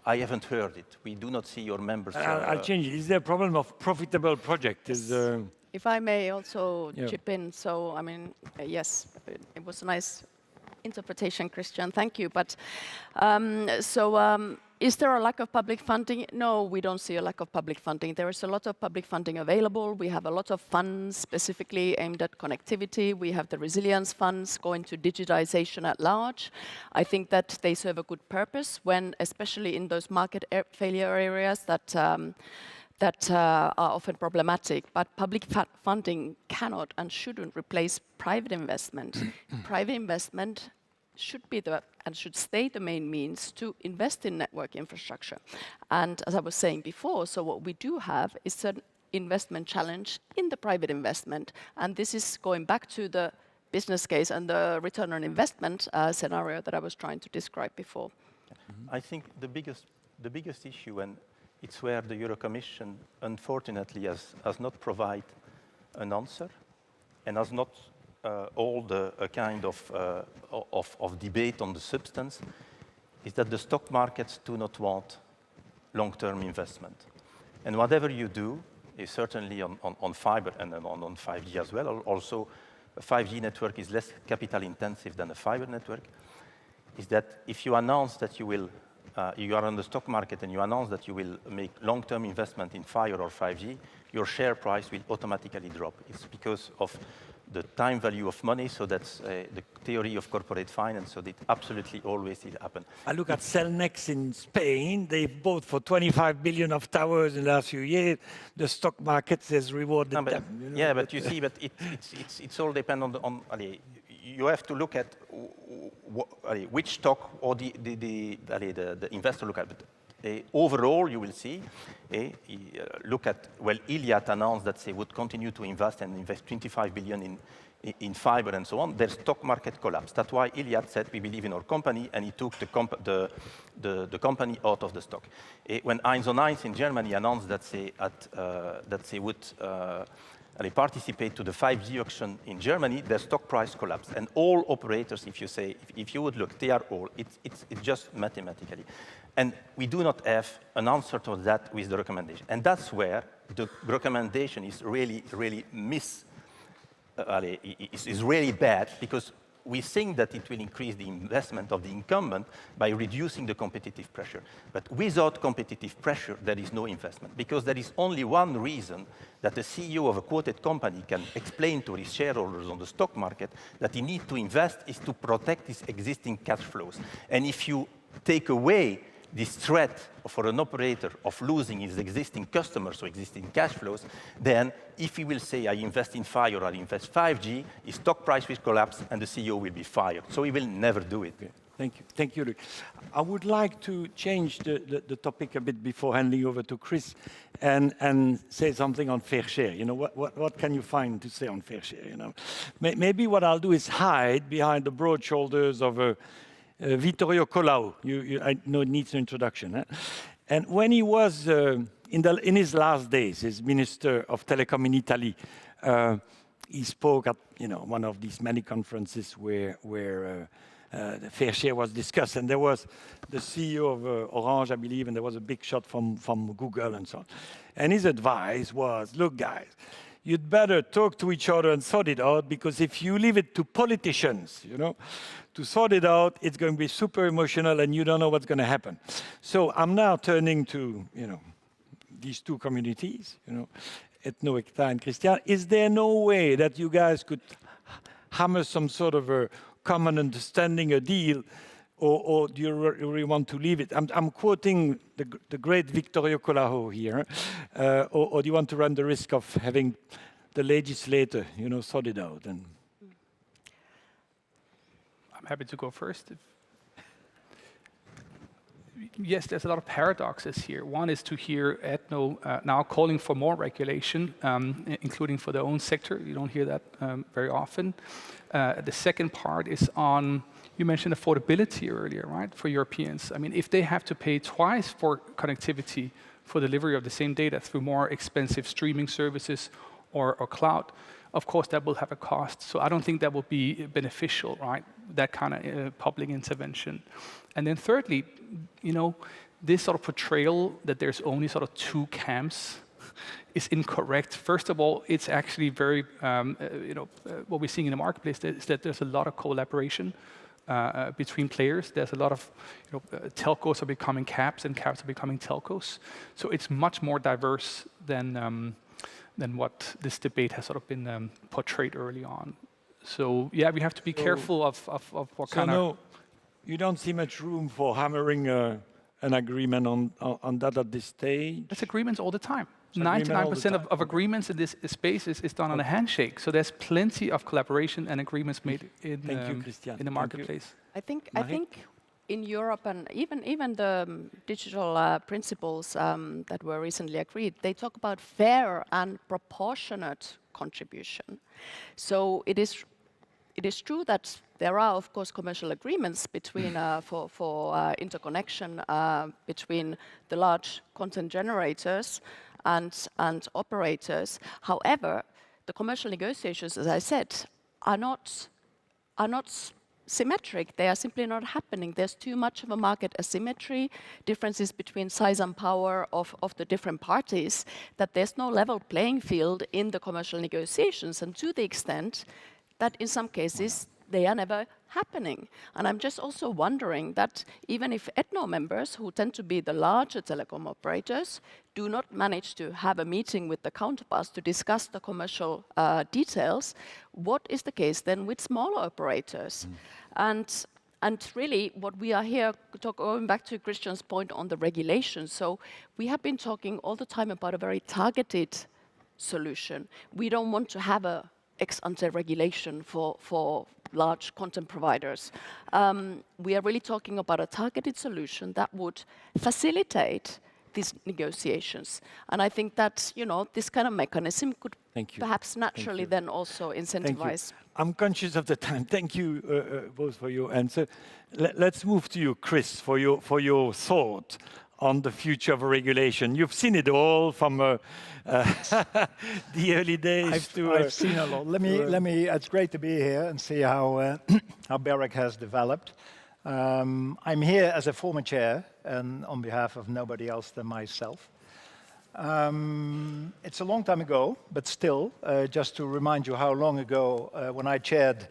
I haven't heard it. We do not see your members. I'll change it. Is there a problem of profitable project? If I may also chip in. So, I mean, yes, it was a nice interpretation, Christian. Thank you. But Is there a lack of public funding? No, we don't see a lack of public funding. There is a lot of public funding available. We have a lot of funds specifically aimed at connectivity. We have the resilience funds going to digitization at large. I think that they serve a good purpose when, especially in those market failure areas that are often problematic, but public funding cannot and shouldn't replace private investment. Private investment should be and should stay the main means to invest in network infrastructure. And as I was saying before, so what we do have is an investment challenge in the private investment, and this is going back to the business case and the return on investment scenario that I was trying to describe before. I think the biggest issue, and it's where the Euro Commission, unfortunately, has not provided an answer and has not hold a kind of debate on the substance, is that the stock markets do not want long-term investment. And whatever you do, is certainly on fiber and on 5G as well, also a 5G network is less capital intensive than a fiber network, is that if you announce that you will you are on the stock market and you announce that you will make long-term investment in fiber or 5G, your share price will automatically drop. It's because of the time value of money, so that's the theory of corporate finance, so that absolutely always it happens. I look at Cellnex in Spain. They bought for 25 billion of towers in the last few years. The stock market has rewarded them. You know, yeah, but you see, but it's all depend on you have to look at which stock or the investor look at. But overall, you will see, look at, well, Iliad announced that they would continue to invest and invest 25 billion in fiber and so on. Their stock market collapsed. That's why Iliad said, we believe in our company, and he took the company out of the stock. When 1&1 in Germany announced that they would participate to the 5G auction in Germany, their stock price collapsed. And all operators, if you would look, they are all, it's just mathematically. And we do not have an answer to that with the recommendation. And that's where the recommendation is really, really is really bad, because we think that it will increase the investment of the incumbent by reducing the competitive pressure. But without competitive pressure, there is no investment, because there is only one reason that the CEO of a quoted company can explain to his shareholders on the stock market that he needs to invest is to protect his existing cash flows. And if you take away this threat for an operator of losing his existing customers or existing cash flows, then if he will say, I invest in fiber or I invest 5G, his stock price will collapse and the CEO will be fired. So he will never do it. Okay. Thank you. Thank you, Luc. I would like to change the topic a bit before handing over to Chris and say something on fair share. You know, what can you find to say on fair share? You know, maybe what I'll do is hide behind the broad shoulders of Vittorio Colau, I know it needs an introduction. Eh? And when he was in his last days as Minister of Telecom in Italy, he spoke at one of these many conferences where the fair share was discussed, and there was the CEO of Orange, I believe, and there was a big shot from Google and so on. And his advice was, look, guys, you'd better talk to each other and sort it out, because if you leave it to politicians, to sort it out, it's going to be super emotional and you don't know what's going to happen. So I'm now turning to, these two communities, Ethno, Ekta, and Christian. Is there no way that you guys could hammer some sort of a common understanding, a deal, or do you really want to leave it? I'm quoting the great Vittorio Colau here, or do you want to run the risk of having the legislator, sort it out? And I'm happy to go first. Yes, there's a lot of paradoxes here. One is to hear Ethno now calling for more regulation, including for their own sector. You don't hear that very often. The second part is on, you mentioned affordability earlier, right, for Europeans. I mean, if they have to pay twice for connectivity for delivery of the same data through more expensive streaming services or cloud, of course, that will have a cost. So I don't think that will be beneficial, right, that kind of public intervention. And then thirdly, this sort of portrayal that there's only sort of two camps is incorrect. First of all, it's actually very, what we're seeing in the marketplace is that there's a lot of collaboration between players. There's a lot of, telcos are becoming caps and caps are becoming telcos. So it's much more diverse than what this debate has sort of been portrayed early on. So yeah, we have to be careful of what kind of. No, you don't see much room for hammering an agreement on that at this stage. There's agreements all the time. 99% of agreements in this space is done on a handshake. So there's plenty of collaboration and agreements made in the marketplace. I think in Europe and even the digital principles that were recently agreed, they talk about fair and proportionate contribution. So it is true that there are, of course, commercial agreements between for interconnection between the large content generators and operators. However, the commercial negotiations, as I said, are not symmetric. They are simply not happening. There's too much of a market asymmetry, differences between size and power of the different parties, that there's no level playing field in the commercial negotiations, and to the extent that in some cases they are never happening. And I'm just also wondering that even if ETNO members, who tend to be the larger telecom operators, do not manage to have a meeting with the counterparts to discuss the commercial details, what is the case then with smaller operators? And really, what we are here, going back to Christian's point on the regulation, so we have been talking all the time about a very targeted solution. We don't want to have a ex-ante regulation for large content providers. We are really talking about a targeted solution that would facilitate these negotiations. And I think that, this kind of mechanism could perhaps naturally then also incentivize. I'm conscious of the time. Thank you both for your answer. Let's move to you, Chris, for your thought on the future of regulation. You've seen it all from the early days I've seen a lot. Let me. It's great to be here and see how BEREC has developed. I'm here as a former chair and on behalf of nobody else than myself. It's a long time ago, but still, just to remind you how long ago, when I chaired,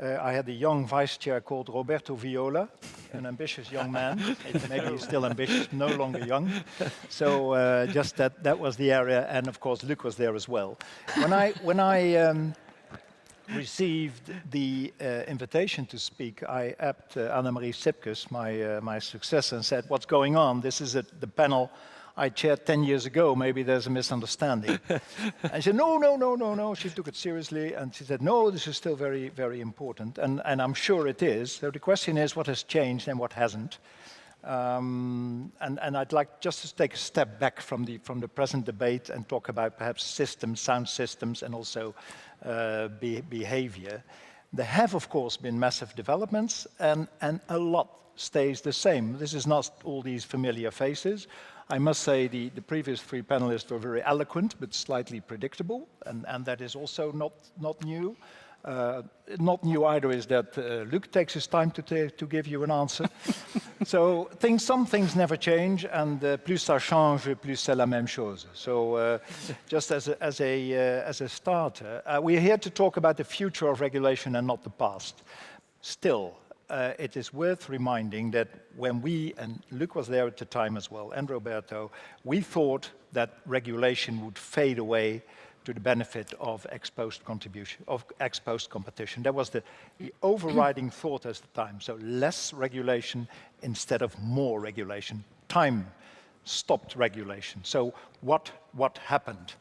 I had a young vice chair called Roberto Viola, an ambitious young man. Maybe he's still ambitious, no longer young. So just that was the area, and of course Luc was there as well. When I received the invitation to speak, I asked Annemarie Sipkes, my successor, and said, "What's going on? This is the panel I chaired 10 years ago, maybe there's a misunderstanding." And she said, no. She took it seriously, and she said, no, this is still very, very important. And I'm sure it is. So the question is, what has changed and what hasn't? And I'd like just to take a step back from the present debate and talk about perhaps systems, sound systems, and also behavior. There have, of course, been massive developments, and a lot stays the same. This is not all these familiar faces. I must say the previous three panelists were very eloquent, but slightly predictable, and that is also not new. Not new either is that Luc takes his time to give you an answer. So some things never change, and plus ça change, plus c'est la même chose. So just as a starter, we're here to talk about the future of regulation and not the past. Still, it is worth reminding that when we, and Luc was there at the time as well, and Roberto, we thought that regulation would fade away to the benefit of ex-post competition. That was the overriding thought at the time. So less regulation instead of more regulation. Time stopped regulation. So what happened?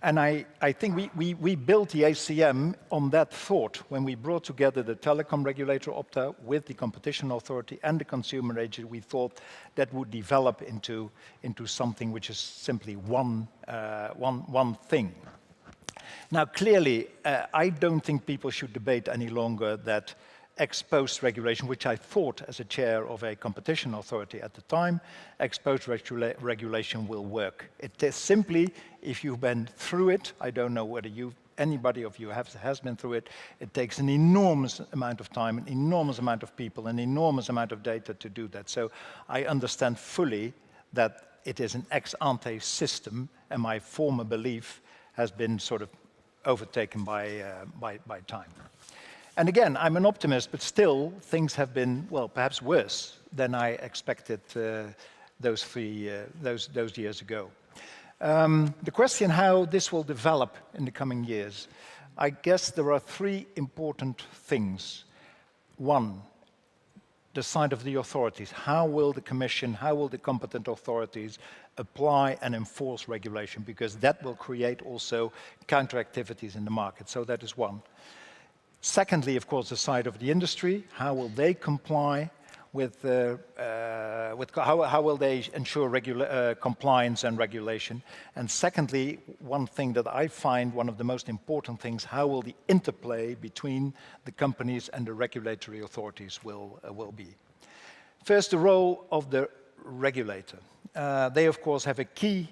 And I think we built the ACM on that thought when we brought together the telecom regulator Opta with the competition authority and the consumer agency. We thought that would develop into something which is simply one thing. Now, clearly, I don't think people should debate any longer that ex-post regulation, which I thought as a chair of a competition authority at the time, ex-post regulation will work. It is simply, if you've been through it, I don't know whether anybody of you has been through it, it takes an enormous amount of time, an enormous amount of people, an enormous amount of data to do that. So I understand fully that it is an ex-ante system, and my former belief has been sort of overtaken by time. And again, I'm an optimist, but still things have been, well, perhaps worse than I expected those years ago. The question how this will develop in the coming years, I guess there are three important things. One, the side of the authorities. How will the Commission, how will the competent authorities apply and enforce regulation? Because that will create also counter-activities in the market. So that is one. Secondly, of course, the side of the industry. How will they comply with how will they ensure compliance and regulation? And secondly, one thing that I find one of the most important things, how will the interplay between the companies and the regulatory authorities will be? First, the role of the regulator. They, of course, have a key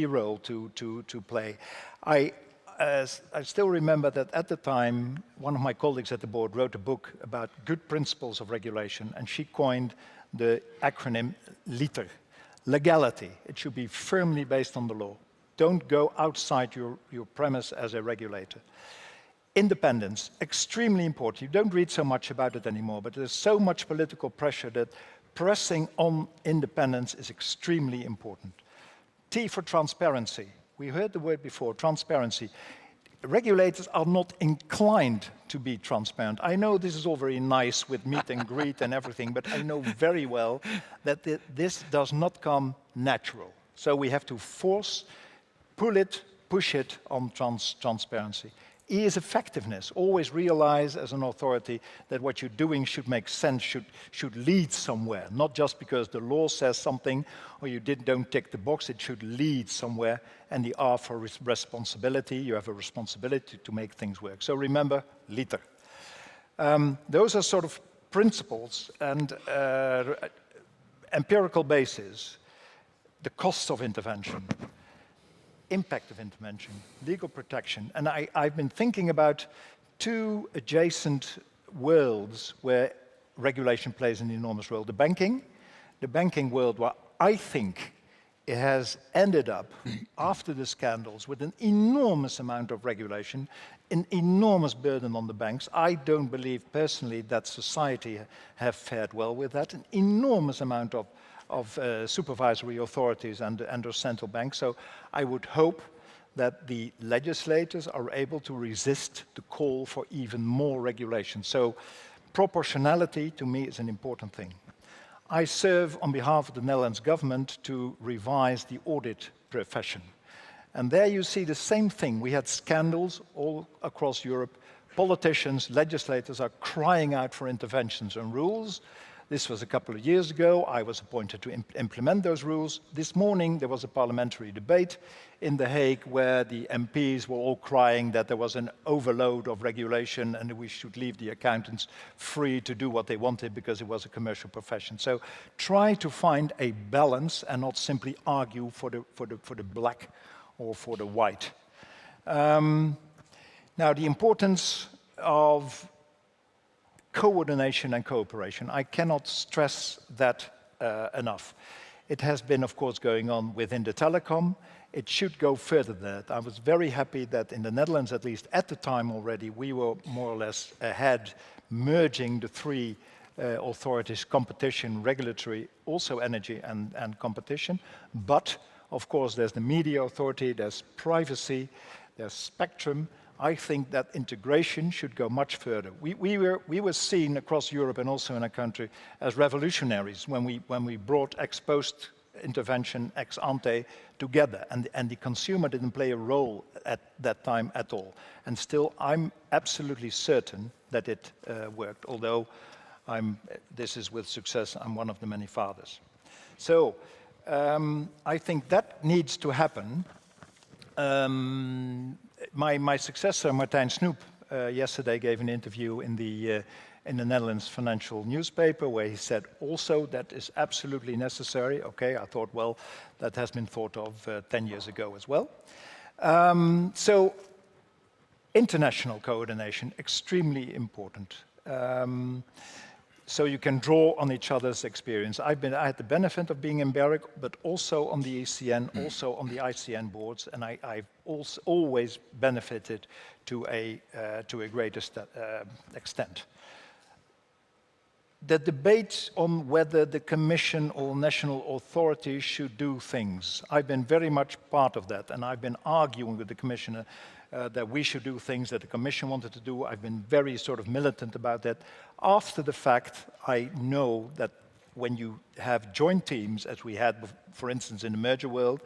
role to play. I still remember that at the time, one of my colleagues at the board wrote a book about good principles of regulation, and she coined the acronym LITER, legality. It should be firmly based on the law. Don't go outside your premise as a regulator. Independence, extremely important. You don't read so much about it anymore, but there's so much political pressure that pressing on independence is extremely important. T for transparency. We heard the word before, transparency. Regulators are not inclined to be transparent. I know this is all very nice with meet and greet and everything, but I know very well that this does not come natural. So we have to push it on transparency. E is effectiveness. Always realize as an authority that what you're doing should make sense, should lead somewhere. Not just because the law says something or you don't tick the box, it should lead somewhere. And the R for responsibility, you have a responsibility to make things work. So remember, LITER. Those are sort of principles and empirical basis. The cost of intervention. Impact of intervention, legal protection. And I've been thinking about two adjacent worlds where regulation plays an enormous role. The banking world, where I think it has ended up, after the scandals, with an enormous amount of regulation, an enormous burden on the banks. I don't believe personally that society have fared well with that. An enormous amount of supervisory authorities and our central bank. So I would hope that the legislators are able to resist the call for even more regulation. So proportionality, to me, is an important thing. I serve on behalf of the Netherlands government to revise the audit profession. And there you see the same thing. We had scandals all across Europe. Politicians, legislators are crying out for interventions and rules. This was a couple of years ago. I was appointed to implement those rules. This morning, there was a parliamentary debate in The Hague where the MPs were all crying that there was an overload of regulation and that we should leave the accountants free to do what they wanted because it was a commercial profession. So try to find a balance and not simply argue for the black or for the white. Now, the importance of coordination and cooperation. I cannot stress that enough. It has been, of course, going on within the telecom. It should go further than that. I was very happy that in the Netherlands, at least at the time already, we were more or less ahead, merging the three authorities, competition, regulatory, also energy and competition. But, of course, there's the media authority, there's privacy, there's spectrum. I think that integration should go much further. We were seen across Europe and also in our country as revolutionaries when we brought ex-post intervention, ex-ante together, and the consumer didn't play a role at that time at all. And still, I'm absolutely certain that it worked, although this is with success, I'm one of the many fathers. So I think that needs to happen. My successor, Martijn Snoep, yesterday gave an interview in the Netherlands financial newspaper where he said also that is absolutely necessary. Okay, I thought, well, that has been thought of 10 years ago as well. So international coordination, extremely important. so you can draw on each other's experience. I had the benefit of being in BEREC, but also on the ECN, also on the ICN boards, and I've also always benefited to a greater extent. The debate on whether the Commission or national authorities should do things, I've been very much part of that, and I've been arguing with the Commissioner that we should do things that the Commission wanted to do. I've been very sort of militant about that. After the fact, I know that when you have joint teams, as we had, for instance, in the merger world,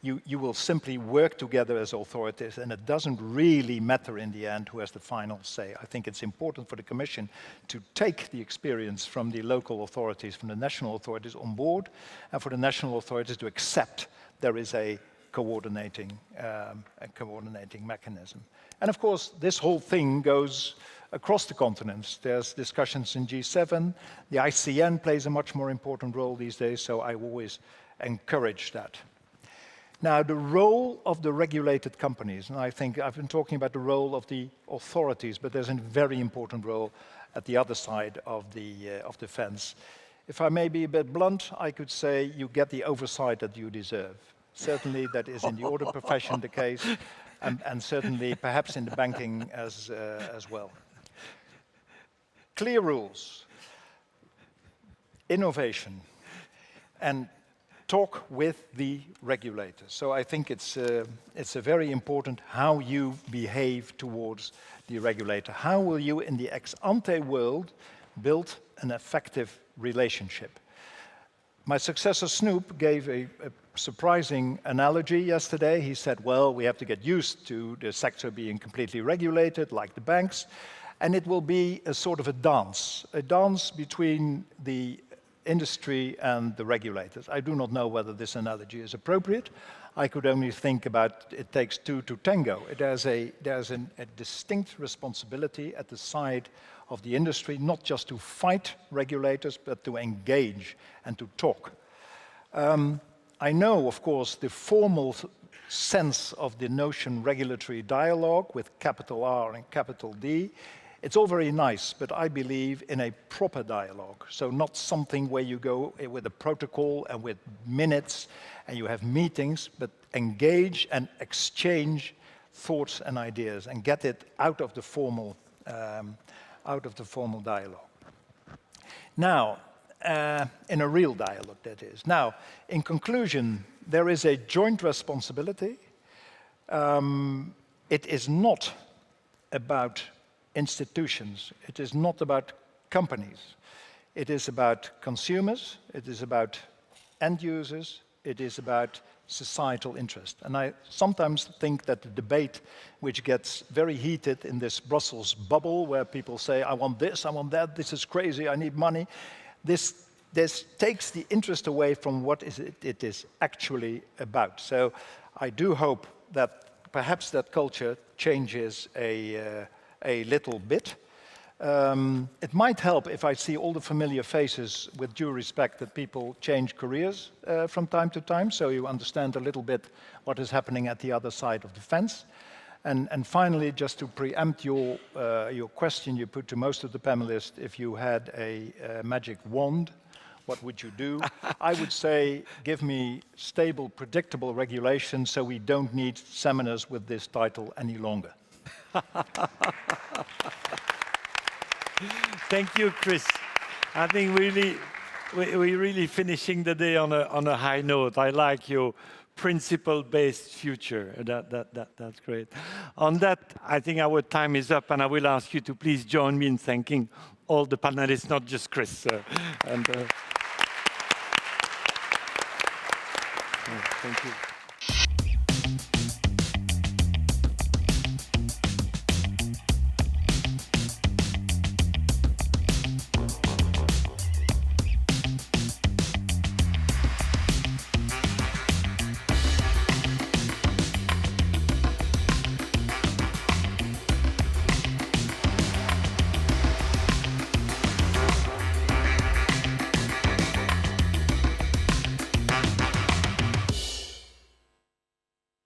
you will simply work together as authorities, and it doesn't really matter in the end who has the final say. I think it's important for the Commission to take the experience from the local authorities, from the national authorities on board, and for the national authorities to accept there is a coordinating mechanism. And of course, this whole thing goes across the continents. There's discussions in G7. The ICN plays a much more important role these days, so I always encourage that. Now, the role of the regulated companies, and I think I've been talking about the role of the authorities, but there's a very important role at the other side of the fence. If I may be a bit blunt, I could say you get the oversight that you deserve. Certainly that is in the audit profession the case, and certainly perhaps in the banking as well. Clear rules, innovation, and talk with the regulators. So I think it's a very important how you behave towards the regulator. How will you, in the ex-ante world, build an effective relationship? My successor, Snoop, gave a surprising analogy yesterday. He said, well, we have to get used to the sector being completely regulated, like the banks, and it will be a sort of a dance between the industry and the regulators. I do not know whether this analogy is appropriate. I could only think about it takes two to tango. There's a distinct responsibility at the side of the industry, not just to fight regulators, but to engage and to talk. I know, of course, the formal sense of the notion regulatory dialogue with capital R and capital D. It's all very nice, but I believe in a proper dialogue. So not something where you go with a protocol and with minutes and you have meetings, but engage and exchange thoughts and ideas and get it out of the formal dialogue. Now, in a real dialogue, that is. Now, in conclusion, there is a joint responsibility. It is not about institutions. It is not about companies. It is about consumers. It is about end users. It is about societal interest. And I sometimes think that the debate, which gets very heated in this Brussels bubble, where people say, I want this, I want that, this is crazy, I need money, this takes the interest away from what it is actually about. So I do hope that perhaps that culture changes a little bit. It might help if I see all the familiar faces, with due respect, that people change careers from time to time, so you understand a little bit what is happening at the other side of the fence. And finally, just to preempt your question you put to most of the panelists, if you had a magic wand, what would you do? I would say, give me stable, predictable regulation so we don't need seminars with this title any longer. Thank you, Chris. I think we're really finishing the day on a high note. I like your principle-based future. That's great. On that, I think our time is up, and I will ask you to please join me in thanking all the panelists, not just Chris. Thank you.